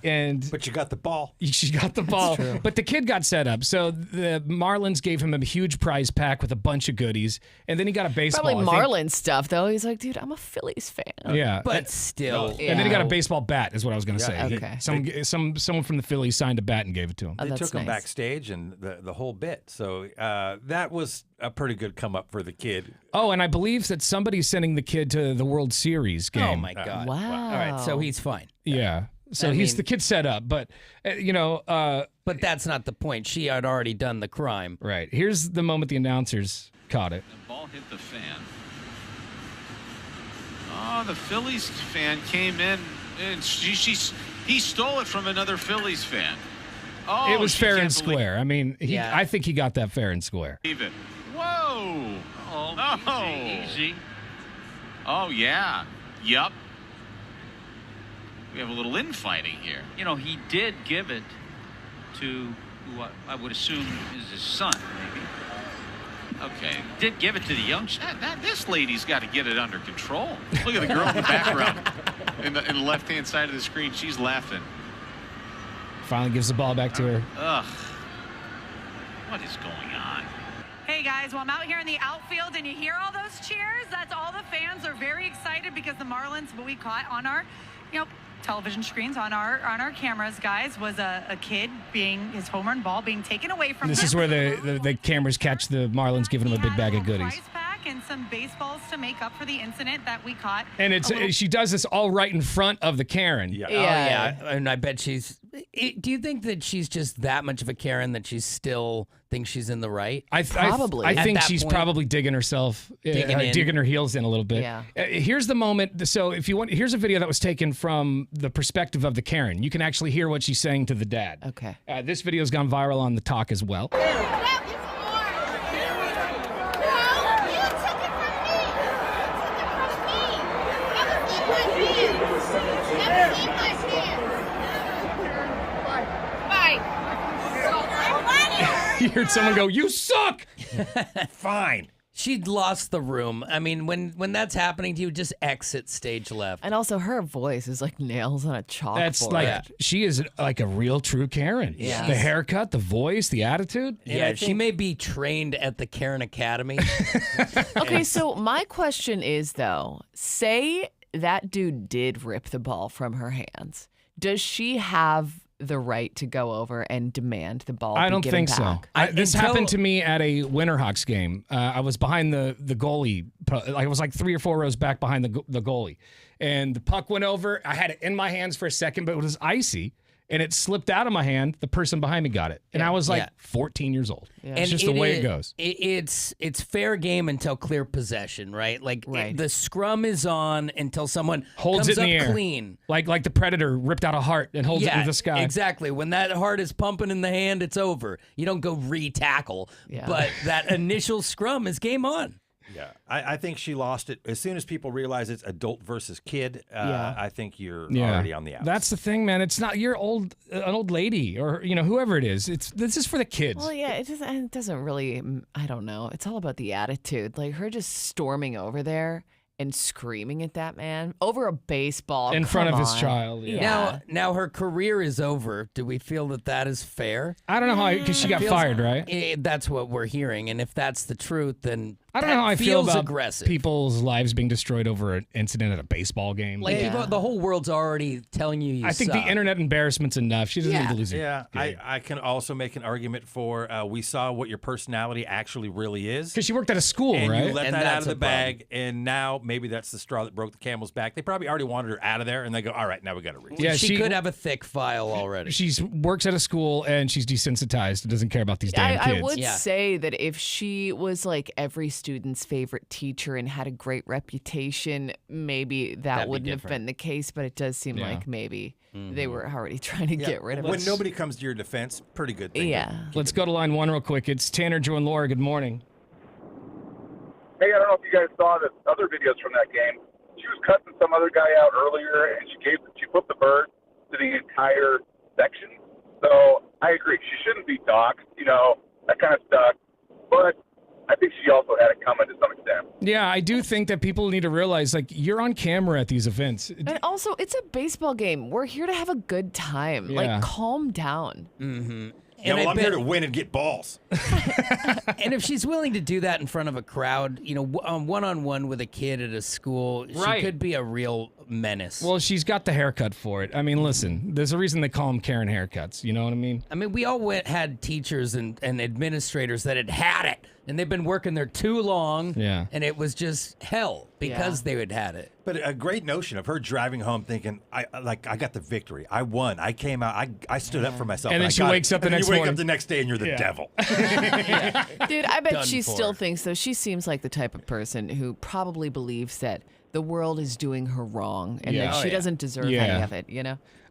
But you got the ball. She got the ball. But the kid got set up. So the Marlins gave him a huge prize pack with a bunch of goodies. And then he got a baseball. Probably Marlins stuff, though. He's like, dude, I'm a Phillies fan. Yeah. But still. And then he got a baseball bat, is what I was going to say. Okay. Someone from the Phillies signed a bat and gave it to him. Oh, They that's took him nice. backstage and the whole bit. So that was a pretty good come up for the kid. Oh, and I believe that somebody's sending the kid to the World Series game. Oh, my God. Wow. All right, so he's fine. Yeah. So the kid's set up, but, But that's not the point. She had already done the crime. Right. Here's the moment the announcers caught it. The ball hit the fan. Oh, the Phillies fan came in and he stole it from another Phillies fan. Oh, It was she fair can't and square. I mean, I think he got that fair and square. believe it. Whoa. Easy. Oh, yeah. Yup. We have a little infighting here. You know, he did give it to who I would assume is his son, maybe. Okay. Did give it to the young. This lady's got to get it under control. Look at the girl in the background in the left-hand side of the screen. She's laughing. Finally gives the ball back to her. Ugh. What is going on? Hey guys, well I'm out here in the outfield and you hear all those cheers? That's all the fans are very excited because the Marlins, what we caught on our, television screens, on our cameras, guys, was a kid his home run ball being taken away from him. This is where the cameras catch the Marlins giving him a big bag of goodies. Prize pack and some baseballs to make up for the incident that we caught. And she does this all right in front of the Karen. Yeah. Oh, yeah. And I bet do you think that she's just that much of a Karen that she still thinks she's in the right? Probably. I think At that she's point, probably digging herself, digging her heels in a little bit. Yeah. Here's the moment. So if you want, here's a video that was taken from the perspective of the Karen. You can actually hear what she's saying to the dad. Okay. This video's gone viral on the talk as well. You heard someone go, "You suck." Fine. She'd lost the room. I mean, when that's happening to you, just exit stage left. And also her voice is like nails on a chalkboard. That's like she is like a real true Karen. Yeah. The haircut, the voice, the attitude. Yeah, she may be trained at the Karen Academy. Okay, so my question is though, say that dude did rip the ball from her hands. Does she have the right to go over and demand the ball I be don't given think back? so. This happened to me at a Winterhawks game. I was behind the goalie. I was like 3 or 4 rows back behind the goalie. And the puck went over. I had it in my hands for a second, but it was icy. And it slipped out of my hand. The person behind me got it. And I was like 14 years old. Yeah. It's just the way it goes. It's fair game until clear possession, right? Like the scrum is on until someone Holds comes it in the up air. clean. Like the Predator ripped out a heart and holds it in the sky. Exactly. When that heart is pumping in the hand, it's over. You don't go re-tackle. Yeah. But that initial scrum is game on. Yeah, I think she lost it as soon as people realize it's adult versus kid. I think you're already on the outs. That's the thing, man. It's not you're an old lady or whoever it is. This is for the kids. Well, yeah, it doesn't really. I don't know. It's all about the attitude. Like her just storming over there and screaming at that man over a baseball in front of his on. child. Yeah. Now her career is over. Do we feel that is fair? I don't know how because she got fired, right? That's what we're hearing, and if that's the truth, then I don't know how I feel about aggressive. people's lives being destroyed over an incident at a baseball game. Like the whole world's already telling you. I think the internet embarrassment's enough. She doesn't need to lose it. Yeah, I can also make an argument for we saw what your personality actually really is. Because she worked at a school, and right? You let And that out that's of the a problem. bag, and now maybe that's the straw that broke the camel's back. They probably already wanted her out of there, and they go, all right, now we got to reach. Yeah, she could have a thick file already. She works at a school and she's desensitized and doesn't care about these damn kids. I would say that if she was like every student's favorite teacher and had a great reputation, maybe that wouldn't have been the case. But it does seem like maybe they were already trying to get rid of When it. nobody comes to your defense, pretty good thing. Yeah. Let's go to line 1 real quick. It's Tanner, Drew, and Laura. Good morning. Hey, I don't know if you guys saw the other videos from that game. She was cutting some other guy out earlier, and she put the bird to the entire section. So I agree. She shouldn't be doxxed, that kind of stuff. But I think she also had it coming to some extent. Yeah, I do think that people need to realize, like, you're on camera at these events. And also, it's a baseball game. We're here to have a good time. Yeah. Like, calm down. Mm-hmm. Yeah, well, I'm here to win and get balls. And if she's willing to do that in front of a crowd, one-on-one with a kid at a school, Right. she could be a real menace. Well, she's got the haircut for it. I mean, listen, there's a reason they call them Karen haircuts. You know what I mean? I mean, we all had teachers and administrators that had it, and they've been working there too long. Yeah. And it was just hell because they had it. But a great notion of her driving home thinking, I got the victory. I won. I came out. I stood up for myself. And then I she got wakes it. up the And then next you wake morning. up the next day and you're the devil. Dude, I bet Done she for. still thinks, though, she seems like the type of person who probably believes that the world is doing her wrong and Yeah. that Oh, she yeah. doesn't deserve Yeah. any of it,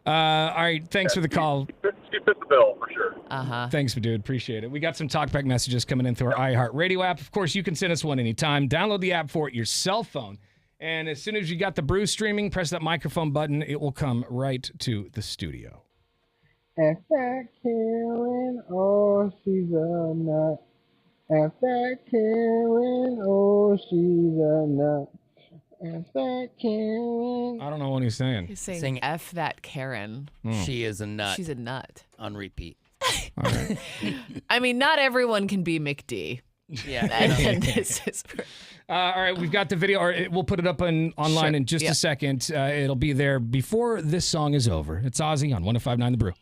All right, thanks for the call. She fits the bill for sure. Uh-huh. Thanks, dude. Appreciate it. We got some talkback messages coming in through our iHeartRadio app. Of course, you can send us one anytime. Download the app for your cell phone. And as soon as you got the brew streaming, press that microphone button. It will come right to the studio. And that Karen, oh, she's a nut. And that Karen, oh, she's a nut. And that Karen. I don't know what he's saying. He's saying Sing- F that Karen. She is a nut. She's a nut. On repeat. I mean, not everyone can be McD. Yeah. And this is All right, we've got the video, or we'll put it up online Sure. in just Yep. a second. It'll be there before this song is over. It's Ozzy on 105.9 The Brew.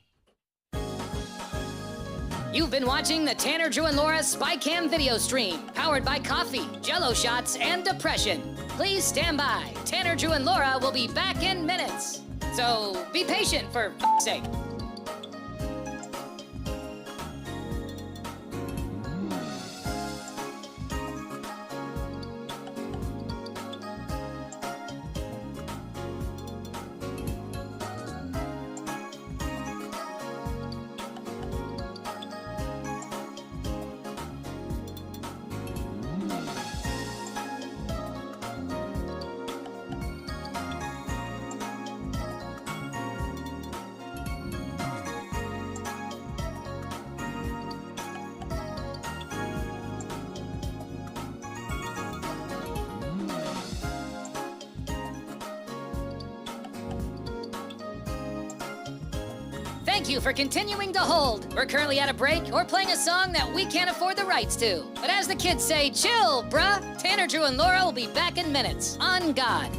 You've been watching the Tanner, Drew, and Laura SpyCam video stream, powered by coffee, Jell-O shots, and depression. Please stand by. Tanner, Drew, and Laura will be back in minutes. So be patient, for f***'s sake. Thank you for continuing to hold. We're currently at a break or playing a song that we can't afford the rights to. But as the kids say, chill, bruh. Tanner, Drew, and Laura will be back in minutes. On God.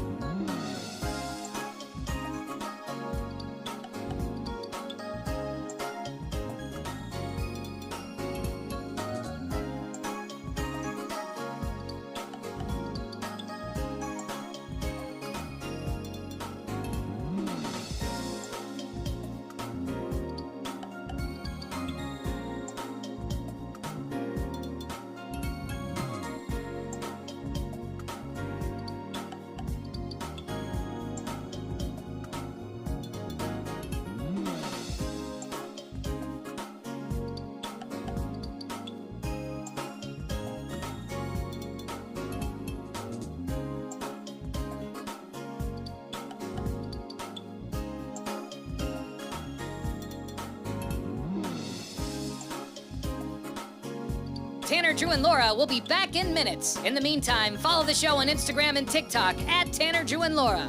Tanner, Drew, and Laura will be back in minutes. In the meantime, follow the show on Instagram and TikTok at Tanner, Drew, and Laura.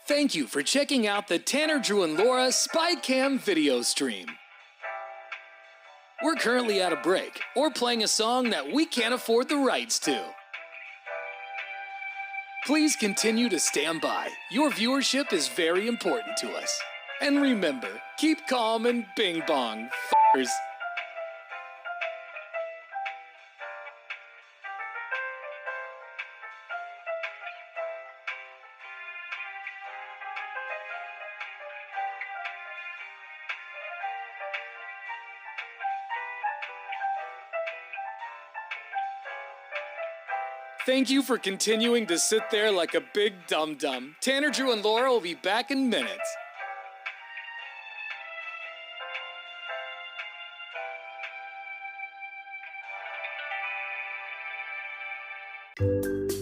Thank you for checking out the Tanner, Drew, and Laura SpyCam video stream. We're currently at a break or playing a song that we can't afford the rights to. Please continue to stand by. Your viewership is very important to us. And remember, keep calm and bing bong, f***ers. Thank you for continuing to sit there like a big dum-dum. Tanner, Drew, and Laura will be back in minutes.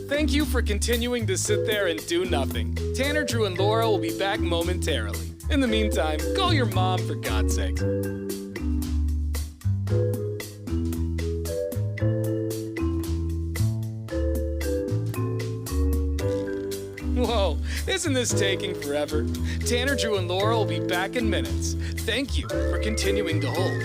Thank you for continuing to sit there and do nothing. Tanner, Drew, and Laura will be back momentarily. In the meantime, call your mom for God's sake. Whoa, isn't this taking forever? Tanner, Drew, and Laura will be back in minutes. Thank you for continuing to hold.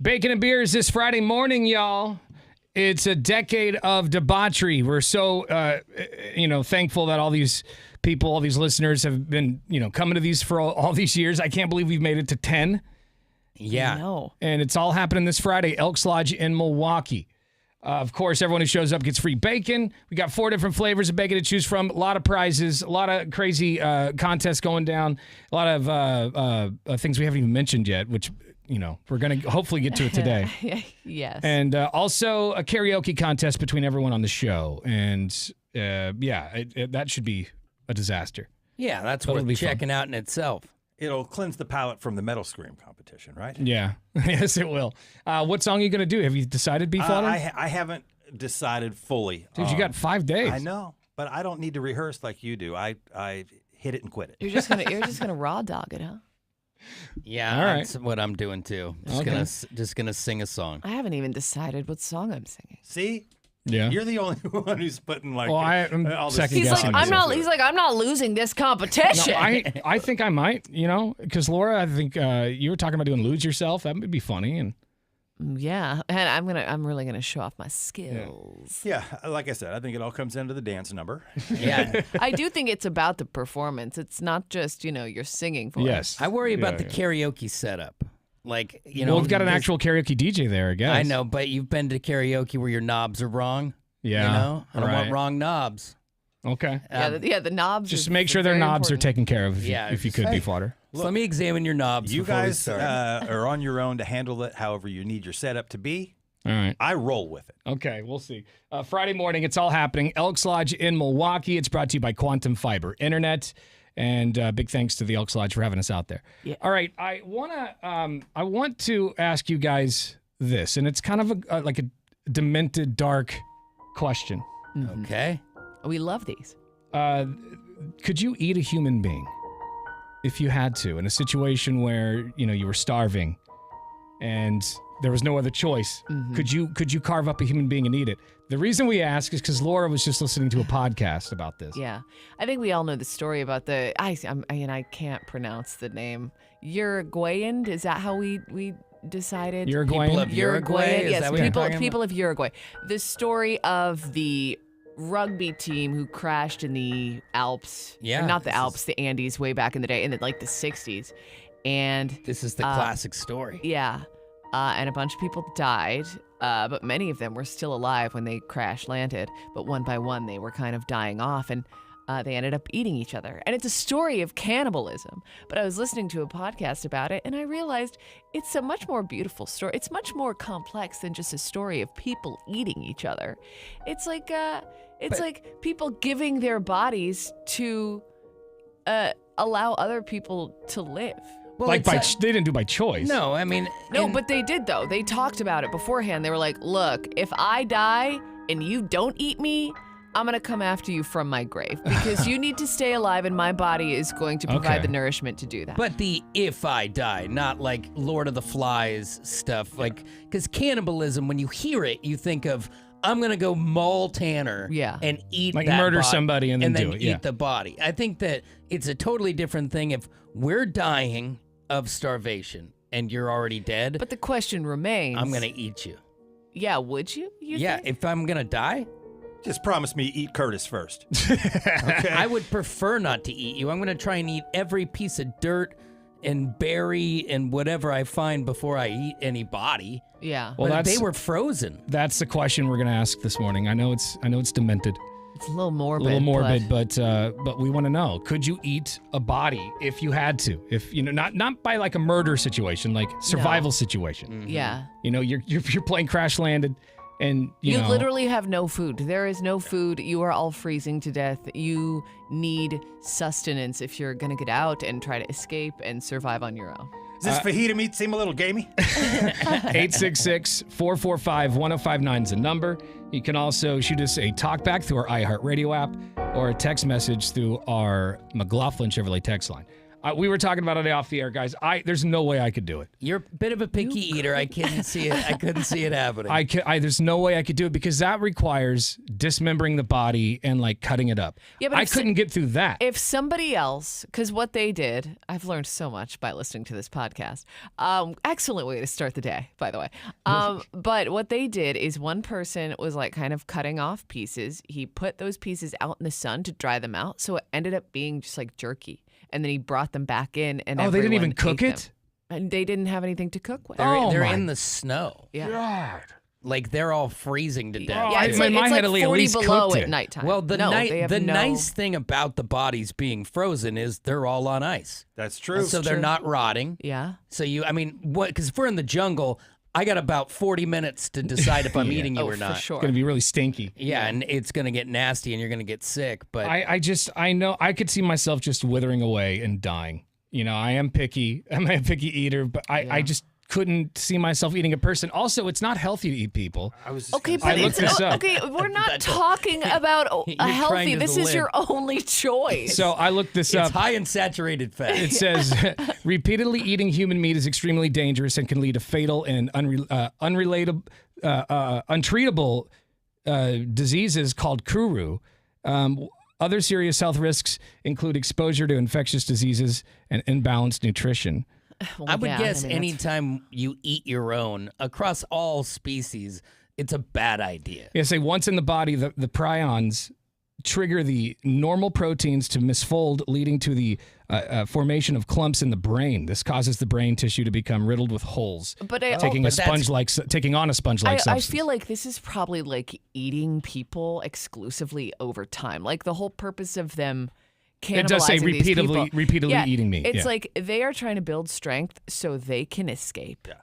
Bacon and beers this Friday morning, y'all. It's a decade of debauchery. We're so, thankful that all these people, all these listeners have been, coming to these for all these years. I can't believe we've made it to 10. Yeah. No. And it's all happening this Friday, Elks Lodge in Milwaukee. Of course, everyone who shows up gets free bacon. We got 4 different flavors of bacon to choose from. A lot of prizes, a lot of crazy contests going down, a lot of things we haven't even mentioned yet, which, we're going to hopefully get to it today. Yes. And also a karaoke contest between everyone on the show. And that should be a disaster. Yeah, that's That'll worth be checking out in itself. It'll cleanse the palate from the Metal Scream competition, right? Yeah. Yes, it will. What song are you going to do? Have you decided, Beefwater? I haven't decided fully. Dude, you got 5 days. I know, but I don't need to rehearse like you do. I hit it and quit it. You're just gonna raw dog it, huh? Yeah, all right. That's what I'm doing too. Just gonna sing a song. I haven't even decided what song I'm singing. See? Yeah. You're the only one who's putting like. Well, I'm all this second He's guessing like, myself. I'm not losing this competition. No, I think I might, because Laura, I think you were talking about doing Lose Yourself. That would be funny. And yeah, and I'm really gonna show off my skills. Yeah, like I said, I think it all comes down to the dance number. Yeah. I do think it's about the performance. It's not just you're singing for yes. I worry about the karaoke setup. Like, well, we've got an actual karaoke DJ there, I guess. I know, but you've been to karaoke where your knobs are wrong. Yeah. I don't want wrong knobs. Okay. The knobs. Just make sure their knobs are taken care of if you could, Beefwater. So let me examine your knobs. You before we guys start. are on your own to handle it however you need your setup to be. All right. I roll with it. Okay, we'll see. Friday morning, it's all happening. Elks Lodge in Milwaukee. It's brought to you by Quantum Fiber Internet. And big thanks to the Elks Lodge for having us out there. Yeah. All right, I want to ask you guys this, and it's kind of like a demented, dark question. Okay. We love these. Could you eat a human being if you had to in a situation where, you were starving and there was no other choice? Could you carve up a human being and eat it? The reason we ask is because Laura was just listening to a podcast about this. Yeah. I think we all know the story about I can't pronounce the name. Uruguayan, is that how we decided? Uruguayan? People of Uruguay? Is Yes, that what you're talking people of Uruguay. The story of the rugby team who crashed in the Alps. Yeah, Or not the Alps, the Andes way back in the day, in the 60s. And This is the classic story. yeah. And a bunch of people died, but many of them were still alive when they crash landed. But one by one, they were kind of dying off, and they ended up eating each other. And it's a story of cannibalism. But I was listening to a podcast about it, and I realized it's a much more beautiful story. It's much more complex than just a story of people eating each other. It's like people giving their bodies to allow other people to live. Well, Like they didn't do by choice. No, I mean... No, but they did, though. They talked about it beforehand. They were like, look, if I die and you don't eat me, I'm going to come after you from my grave because you need to stay alive and my body is going to provide Okay. the nourishment to do that. But the if I die, not like Lord of the Flies stuff. Like, because cannibalism, when you hear it, you think of, I'm going to go maul Tanner and eat Like that murder body, somebody and then do it, eat yeah. the body. I think that it's a totally different thing if we're dying of starvation and you're already dead. But the question remains. I'm going to eat you. Yeah, would you? Yeah, think? if I'm going to die? Just promise me eat Curtis first. I would prefer not to eat you. I'm going to try and eat every piece of dirt and berry and whatever I find before I eat any body. Yeah. Well, But they were frozen. That's the question we're going to ask this morning. I know it's demented. It's a little morbid. A little morbid, but we want to know: could you eat a body if you had to? If not by like a murder situation, like survival situation. Yeah. You're playing Crash Landed, and you know, literally have no food. There is no food. You are all freezing to death. You need sustenance if you're gonna get out and try to escape and survive on your own. Does this fajita meat seem a little gamey? 866-445-1059 is the number. You can also shoot us a talkback through our iHeartRadio app or a text message through our McLaughlin Chevrolet text line. We were talking about it off the air, guys. There's no way I could do it. You're a bit of a picky eater. I couldn't see it. I couldn't see it happening. There's no way I could do it because that requires dismembering the body and like cutting it up. Yeah, but I couldn't get through that. If somebody else, because what they did, I've learned so much by listening to this podcast. Excellent way to start the day, by the way. But what they did is one person was like kind of cutting off pieces. He put those pieces out in the sun to dry them out. So it ended up being just like jerky. And then he brought them back in, and they didn't even everyone cook ate it? them. And they didn't have anything to cook with. They're in the snow. Yeah. God. Like they're all freezing to death. Yeah, it's like, my it's head like at 40 least below cooked at it. nighttime. Well, the they have no- nice thing about the bodies being frozen is they're all on ice. That's true. So they're not rotting. Yeah. So because if we're in the jungle, I got about 40 minutes to decide if I'm eating you or not. For sure. It's going to be really stinky. Yeah, and it's going to get nasty and you're going to get sick. But I know I could see myself just withering away and dying. I am picky. I'm a picky eater, but I just couldn't see myself eating a person. Also, it's not healthy to eat people. Okay, but I looked this up. okay, we're not talking about a healthy. This is your only choice. So I looked this it's up. high in saturated fat. It says repeatedly eating human meat is extremely dangerous and can lead to fatal and untreatable diseases called kuru. Other serious health risks include exposure to infectious diseases and imbalanced nutrition. Well, I would guess that's- anytime you eat your own across all species, it's a bad idea. Yeah, say once in the body, the prions trigger the normal proteins to misfold, leading to the formation of clumps in the brain. This causes the brain tissue to become riddled with holes, But taking on a sponge-like substance. I feel like this is probably like eating people exclusively over time. Like the whole purpose of them cannibalizing It does say these people. repeatedly eating meat. It's yeah. like they are trying to build strength so they can escape. Yeah.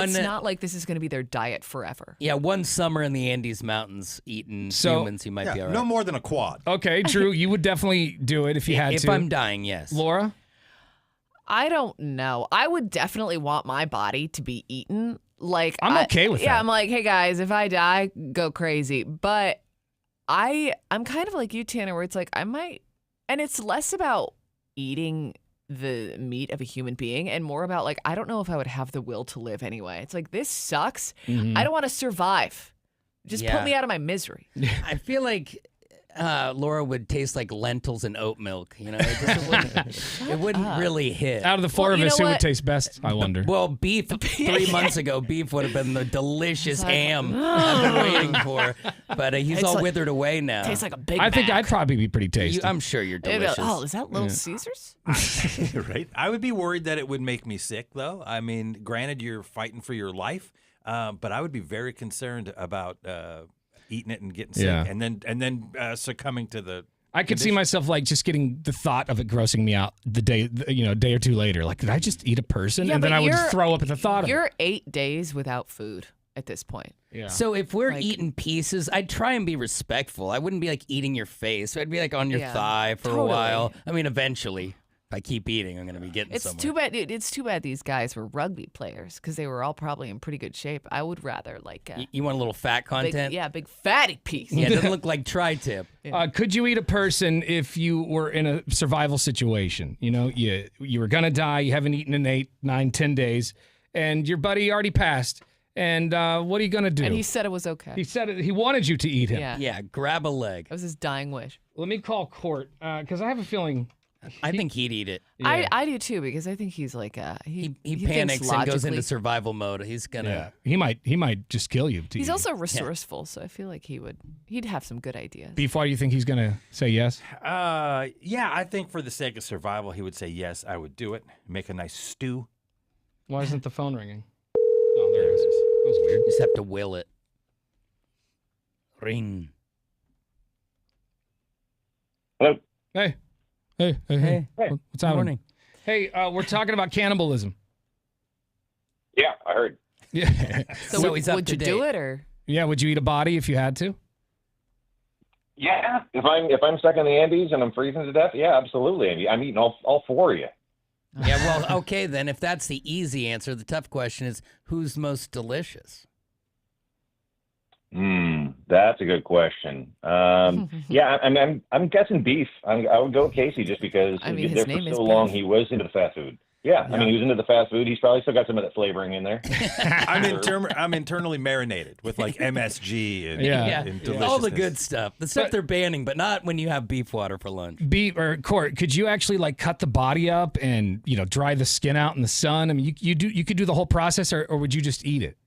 It's not like this is going to be their diet forever. Yeah, one summer in the Andes Mountains eating humans, you might be all right. No more than a quad. Okay, Drew, you would definitely do it if you had to. If I'm dying, yes. Laura? I don't know. I would definitely want my body to be eaten. Like I'm okay with that. Yeah, I'm like, hey guys, if I die, go crazy. But I'm kind of like you, Tanner, where it's like I might, and it's less about eating the meat of a human being and more about like I don't know if I would have the will to live anyway. It's like this sucks. I don't want to survive. Just put me out of my misery. I feel like Laura would taste like lentils and oat milk. You know, it wouldn't really hit. Out of the four of us, who would taste best? I wonder. Well, beef 3 months ago, beef would have been the delicious ham I've been waiting for. But he's all withered away now. Tastes like a Big I think Mac. I'd probably be pretty tasty. I'm sure you're delicious. Oh, is that Little Caesars? Right. I would be worried that it would make me sick, though. I mean, granted, you're fighting for your life, but I would be very concerned about eating it and getting sick, and then succumbing to the. I could see myself like just getting the thought of it grossing me out a day or two later. Like, did I just eat a person? Yeah, and then but I would throw up at the thought of it. You're 8 days without food at this point. Yeah. So if we're eating pieces, I'd try and be respectful. I wouldn't be like eating your face. I'd be like on your thigh for a while. I mean, eventually, if I keep eating, I'm going to be getting somewhere. Too bad. It's too bad these guys were rugby players because they were all probably in pretty good shape. I would rather like. You want a little fat content? Big fatty piece. Yeah, it doesn't look like tri-tip. Could you eat a person if you were in a survival situation? You know, you were going to die. You haven't eaten in 8, 9, 10 days, and your buddy already passed. And what are you going to do? And he said it was okay. He said he wanted you to eat him. Yeah, grab a leg. That was his dying wish. Let me call Court because I have a feeling. I think he'd eat it. Yeah. I do too because I think he's like he panics and goes into survival mode. He's gonna. Yeah. He might just kill you. He's also resourceful, so I feel like he'd have some good ideas. Beef, why do you think he's gonna say yes? Yeah, I think for the sake of survival, he would say yes. I would do it. Make a nice stew. Why isn't the phone ringing? Oh, there it is. That was weird. Just have to will it. Ring. Hello. Hey. Hey. What's happening? Morning. Hey, we're talking about cannibalism. Yeah, I heard. Yeah. So he's up would to you date. do it or? Yeah, would you eat a body if you had to? Yeah, if I'm stuck in the Andes and I'm freezing to death, yeah, absolutely. I'm eating all four of you. Yeah, well, okay then. If that's the easy answer, the tough question is who's most delicious? That's a good question. Yeah, I'm guessing beef. I would go with Casey just because I mean, he's his there for name is so long. beef. He was into the fast food. Yeah, I mean, he was into the fast food. He's probably still got some of that flavoring in there. I'm internally marinated with like MSG and deliciousness. All the good stuff. The stuff they're banning, but not when you have beef water for lunch. Beef or Court, could you actually like cut the body up and dry the skin out in the sun? I mean, you could do the whole process, or would you just eat it?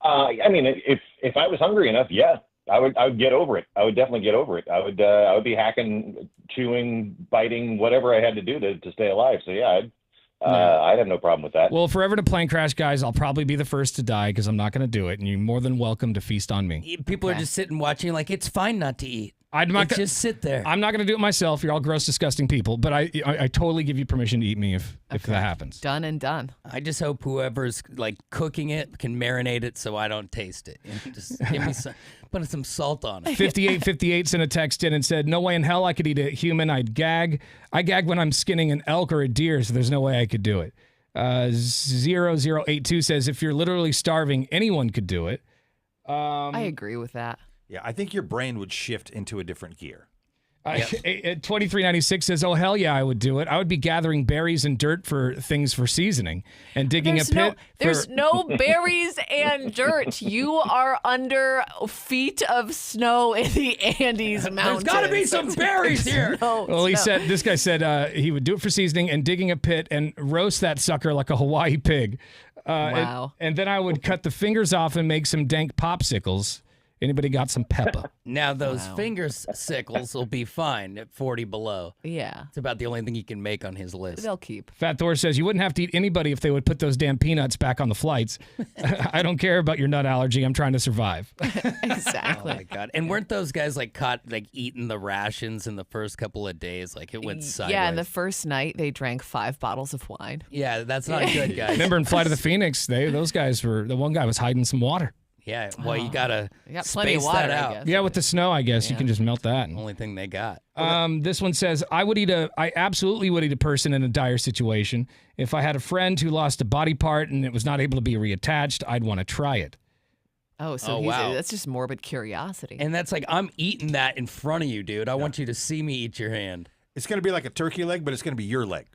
I mean, if I was hungry enough, yeah, I would get over it. I would definitely get over it. I would be hacking, chewing, biting, whatever I had to do to stay alive. So yeah, I'd have no problem with that. Well, if we're ever in a plane crash, guys, I'll probably be the first to die because I'm not going to do it, and you're more than welcome to feast on me. People are just sitting watching like it's fine not to eat. Just sit there. I'm not going to do it myself. You're all gross, disgusting people, but I totally give you permission to eat me if that happens. Done and done. I just hope whoever's like cooking it can marinate it so I don't taste it. Just give me put some salt on it. 5858 sent a text in and said, "No way in hell I could eat a human. I'd gag. I gag when I'm skinning an elk or a deer, so there's no way I could do it." 0082 says, "If you're literally starving, anyone could do it." I agree with that. Yeah, I think your brain would shift into a different gear. 2396 says, "Oh, hell yeah, I would do it. I would be gathering berries and dirt for things for seasoning and digging a pit." There's no berries and dirt. You are under feet of snow in the Andes Mountains. There's got to be some berries here. Well, this guy said he would do it for seasoning and digging a pit and roast that sucker like a Hawaii pig. Wow. And then I would cut the fingers off and make some dank popsicles. Anybody got some pepper? Now those fingers sickles will be fine at 40 below. Yeah. It's about the only thing you can make on his list. They'll keep. Fat Thor says you wouldn't have to eat anybody if they would put those damn peanuts back on the flights. I don't care about your nut allergy. I'm trying to survive. Exactly. Oh my God. And weren't those guys like caught like eating the rations in the first couple of days? Like it went sideways. Yeah, and the first night they drank 5 bottles of wine. Yeah, that's not good, guys. Remember in Flight of the Phoenix, the one guy was hiding some water. Yeah, well, you gotta got plenty of space water, that I out. guess. Yeah, with the snow, I guess you can just melt that. Only thing they got. This one says, I absolutely would eat a person in a dire situation. If I had a friend who lost a body part and it was not able to be reattached, I'd want to try it. Oh, so that's just morbid curiosity. And that's like, I'm eating that in front of you, dude. I want you to see me eat your hand. It's going to be like a turkey leg, but it's going to be your leg.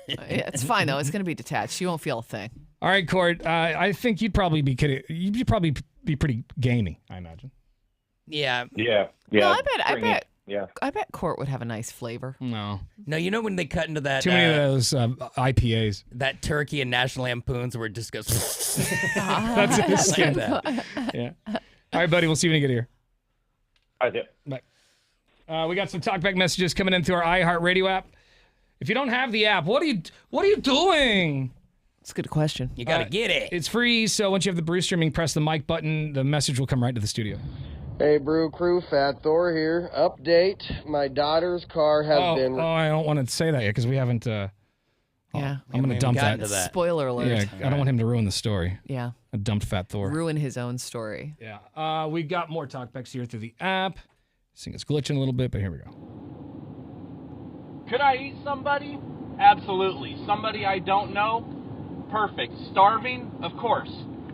Yeah, it's fine, though. It's going to be detached. You won't feel a thing. All right, Court. I think you'd probably be kidding. You'd probably be pretty gamey, I imagine. Yeah. Yeah. No, I bet. Yeah. I bet Court would have a nice flavor. No. No, you know when they cut into that... Too many of those IPAs. That turkey and National Lampoons where it just goes... That's in his skin. Yeah. All right, buddy. We'll see you when you get here. I do. Bye. We got some talkback messages coming in through our iHeartRadio app. If you don't have the app, what are you doing? That's a good question. You got to get it. It's free, so once you have the Brew streaming, press the mic button. The message will come right to the studio. Hey, Brew Crew, Fat Thor here. Update, my daughter's car has been... Oh, I don't want to say that yet because we haven't... Yeah. I'm going to dump that. Spoiler alert. Yeah, I don't want him to ruin the story. Yeah. I dumped Fat Thor. Ruin his own story. Yeah. We got more talkbacks here through the app. This thing is glitching a little bit, but here we go. Could I eat somebody? Absolutely. Somebody I don't know? Perfect. Starving? Of course.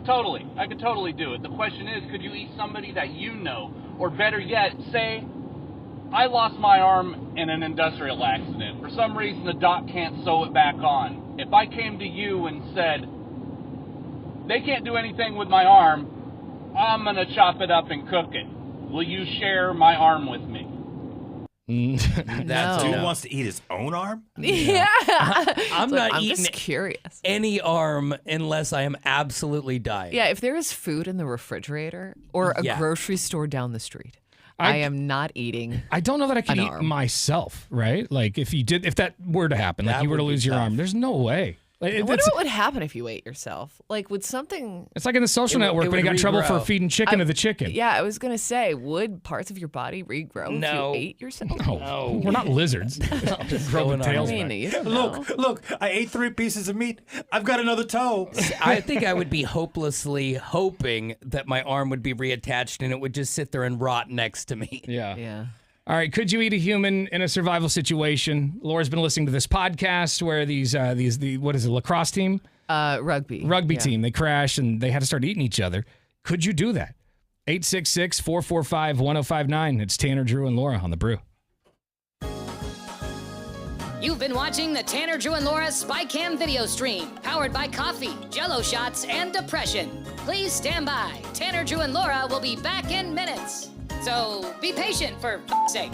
Totally. I could totally do it. The question is, could you eat somebody that you know? Or better yet, say, I lost my arm in an industrial accident. For some reason, the doc can't sew it back on. If I came to you and said, they can't do anything with my arm, I'm going to chop it up and cook it. Will you share my arm with me? That dude wants to eat his own arm? Yeah. I'm not eating just curious. any arm unless I am absolutely dying. Yeah, if there is food in the refrigerator or a grocery store down the street, I am not eating. I don't know that I can eat arm. myself, right? Like if that were to happen, like you were to lose your arm, there's no way. Like, I wonder what would happen if you ate yourself. Like, would something... It's like in The Social Network when he got in trouble for feeding chicken to the chicken. Yeah, I was going to say, would parts of your body regrow if you ate yourself? No. We're not lizards. Grow the tails back. Look, I ate 3 pieces of meat. I've got another toe. I think I would be hopelessly hoping that my arm would be reattached and it would just sit there and rot next to me. Yeah. All right, could you eat a human in a survival situation? Laura's been listening to this podcast where what is it, lacrosse team? Rugby team. They crashed and they had to start eating each other. Could you do that? 866-445-1059. It's Tanner, Drew, and Laura on The Brew. You've been watching the Tanner, Drew, and Laura SpyCam video stream, powered by coffee, Jell-O shots, and depression. Please stand by. Tanner, Drew, and Laura will be back in minutes. So be patient for f***'s sake.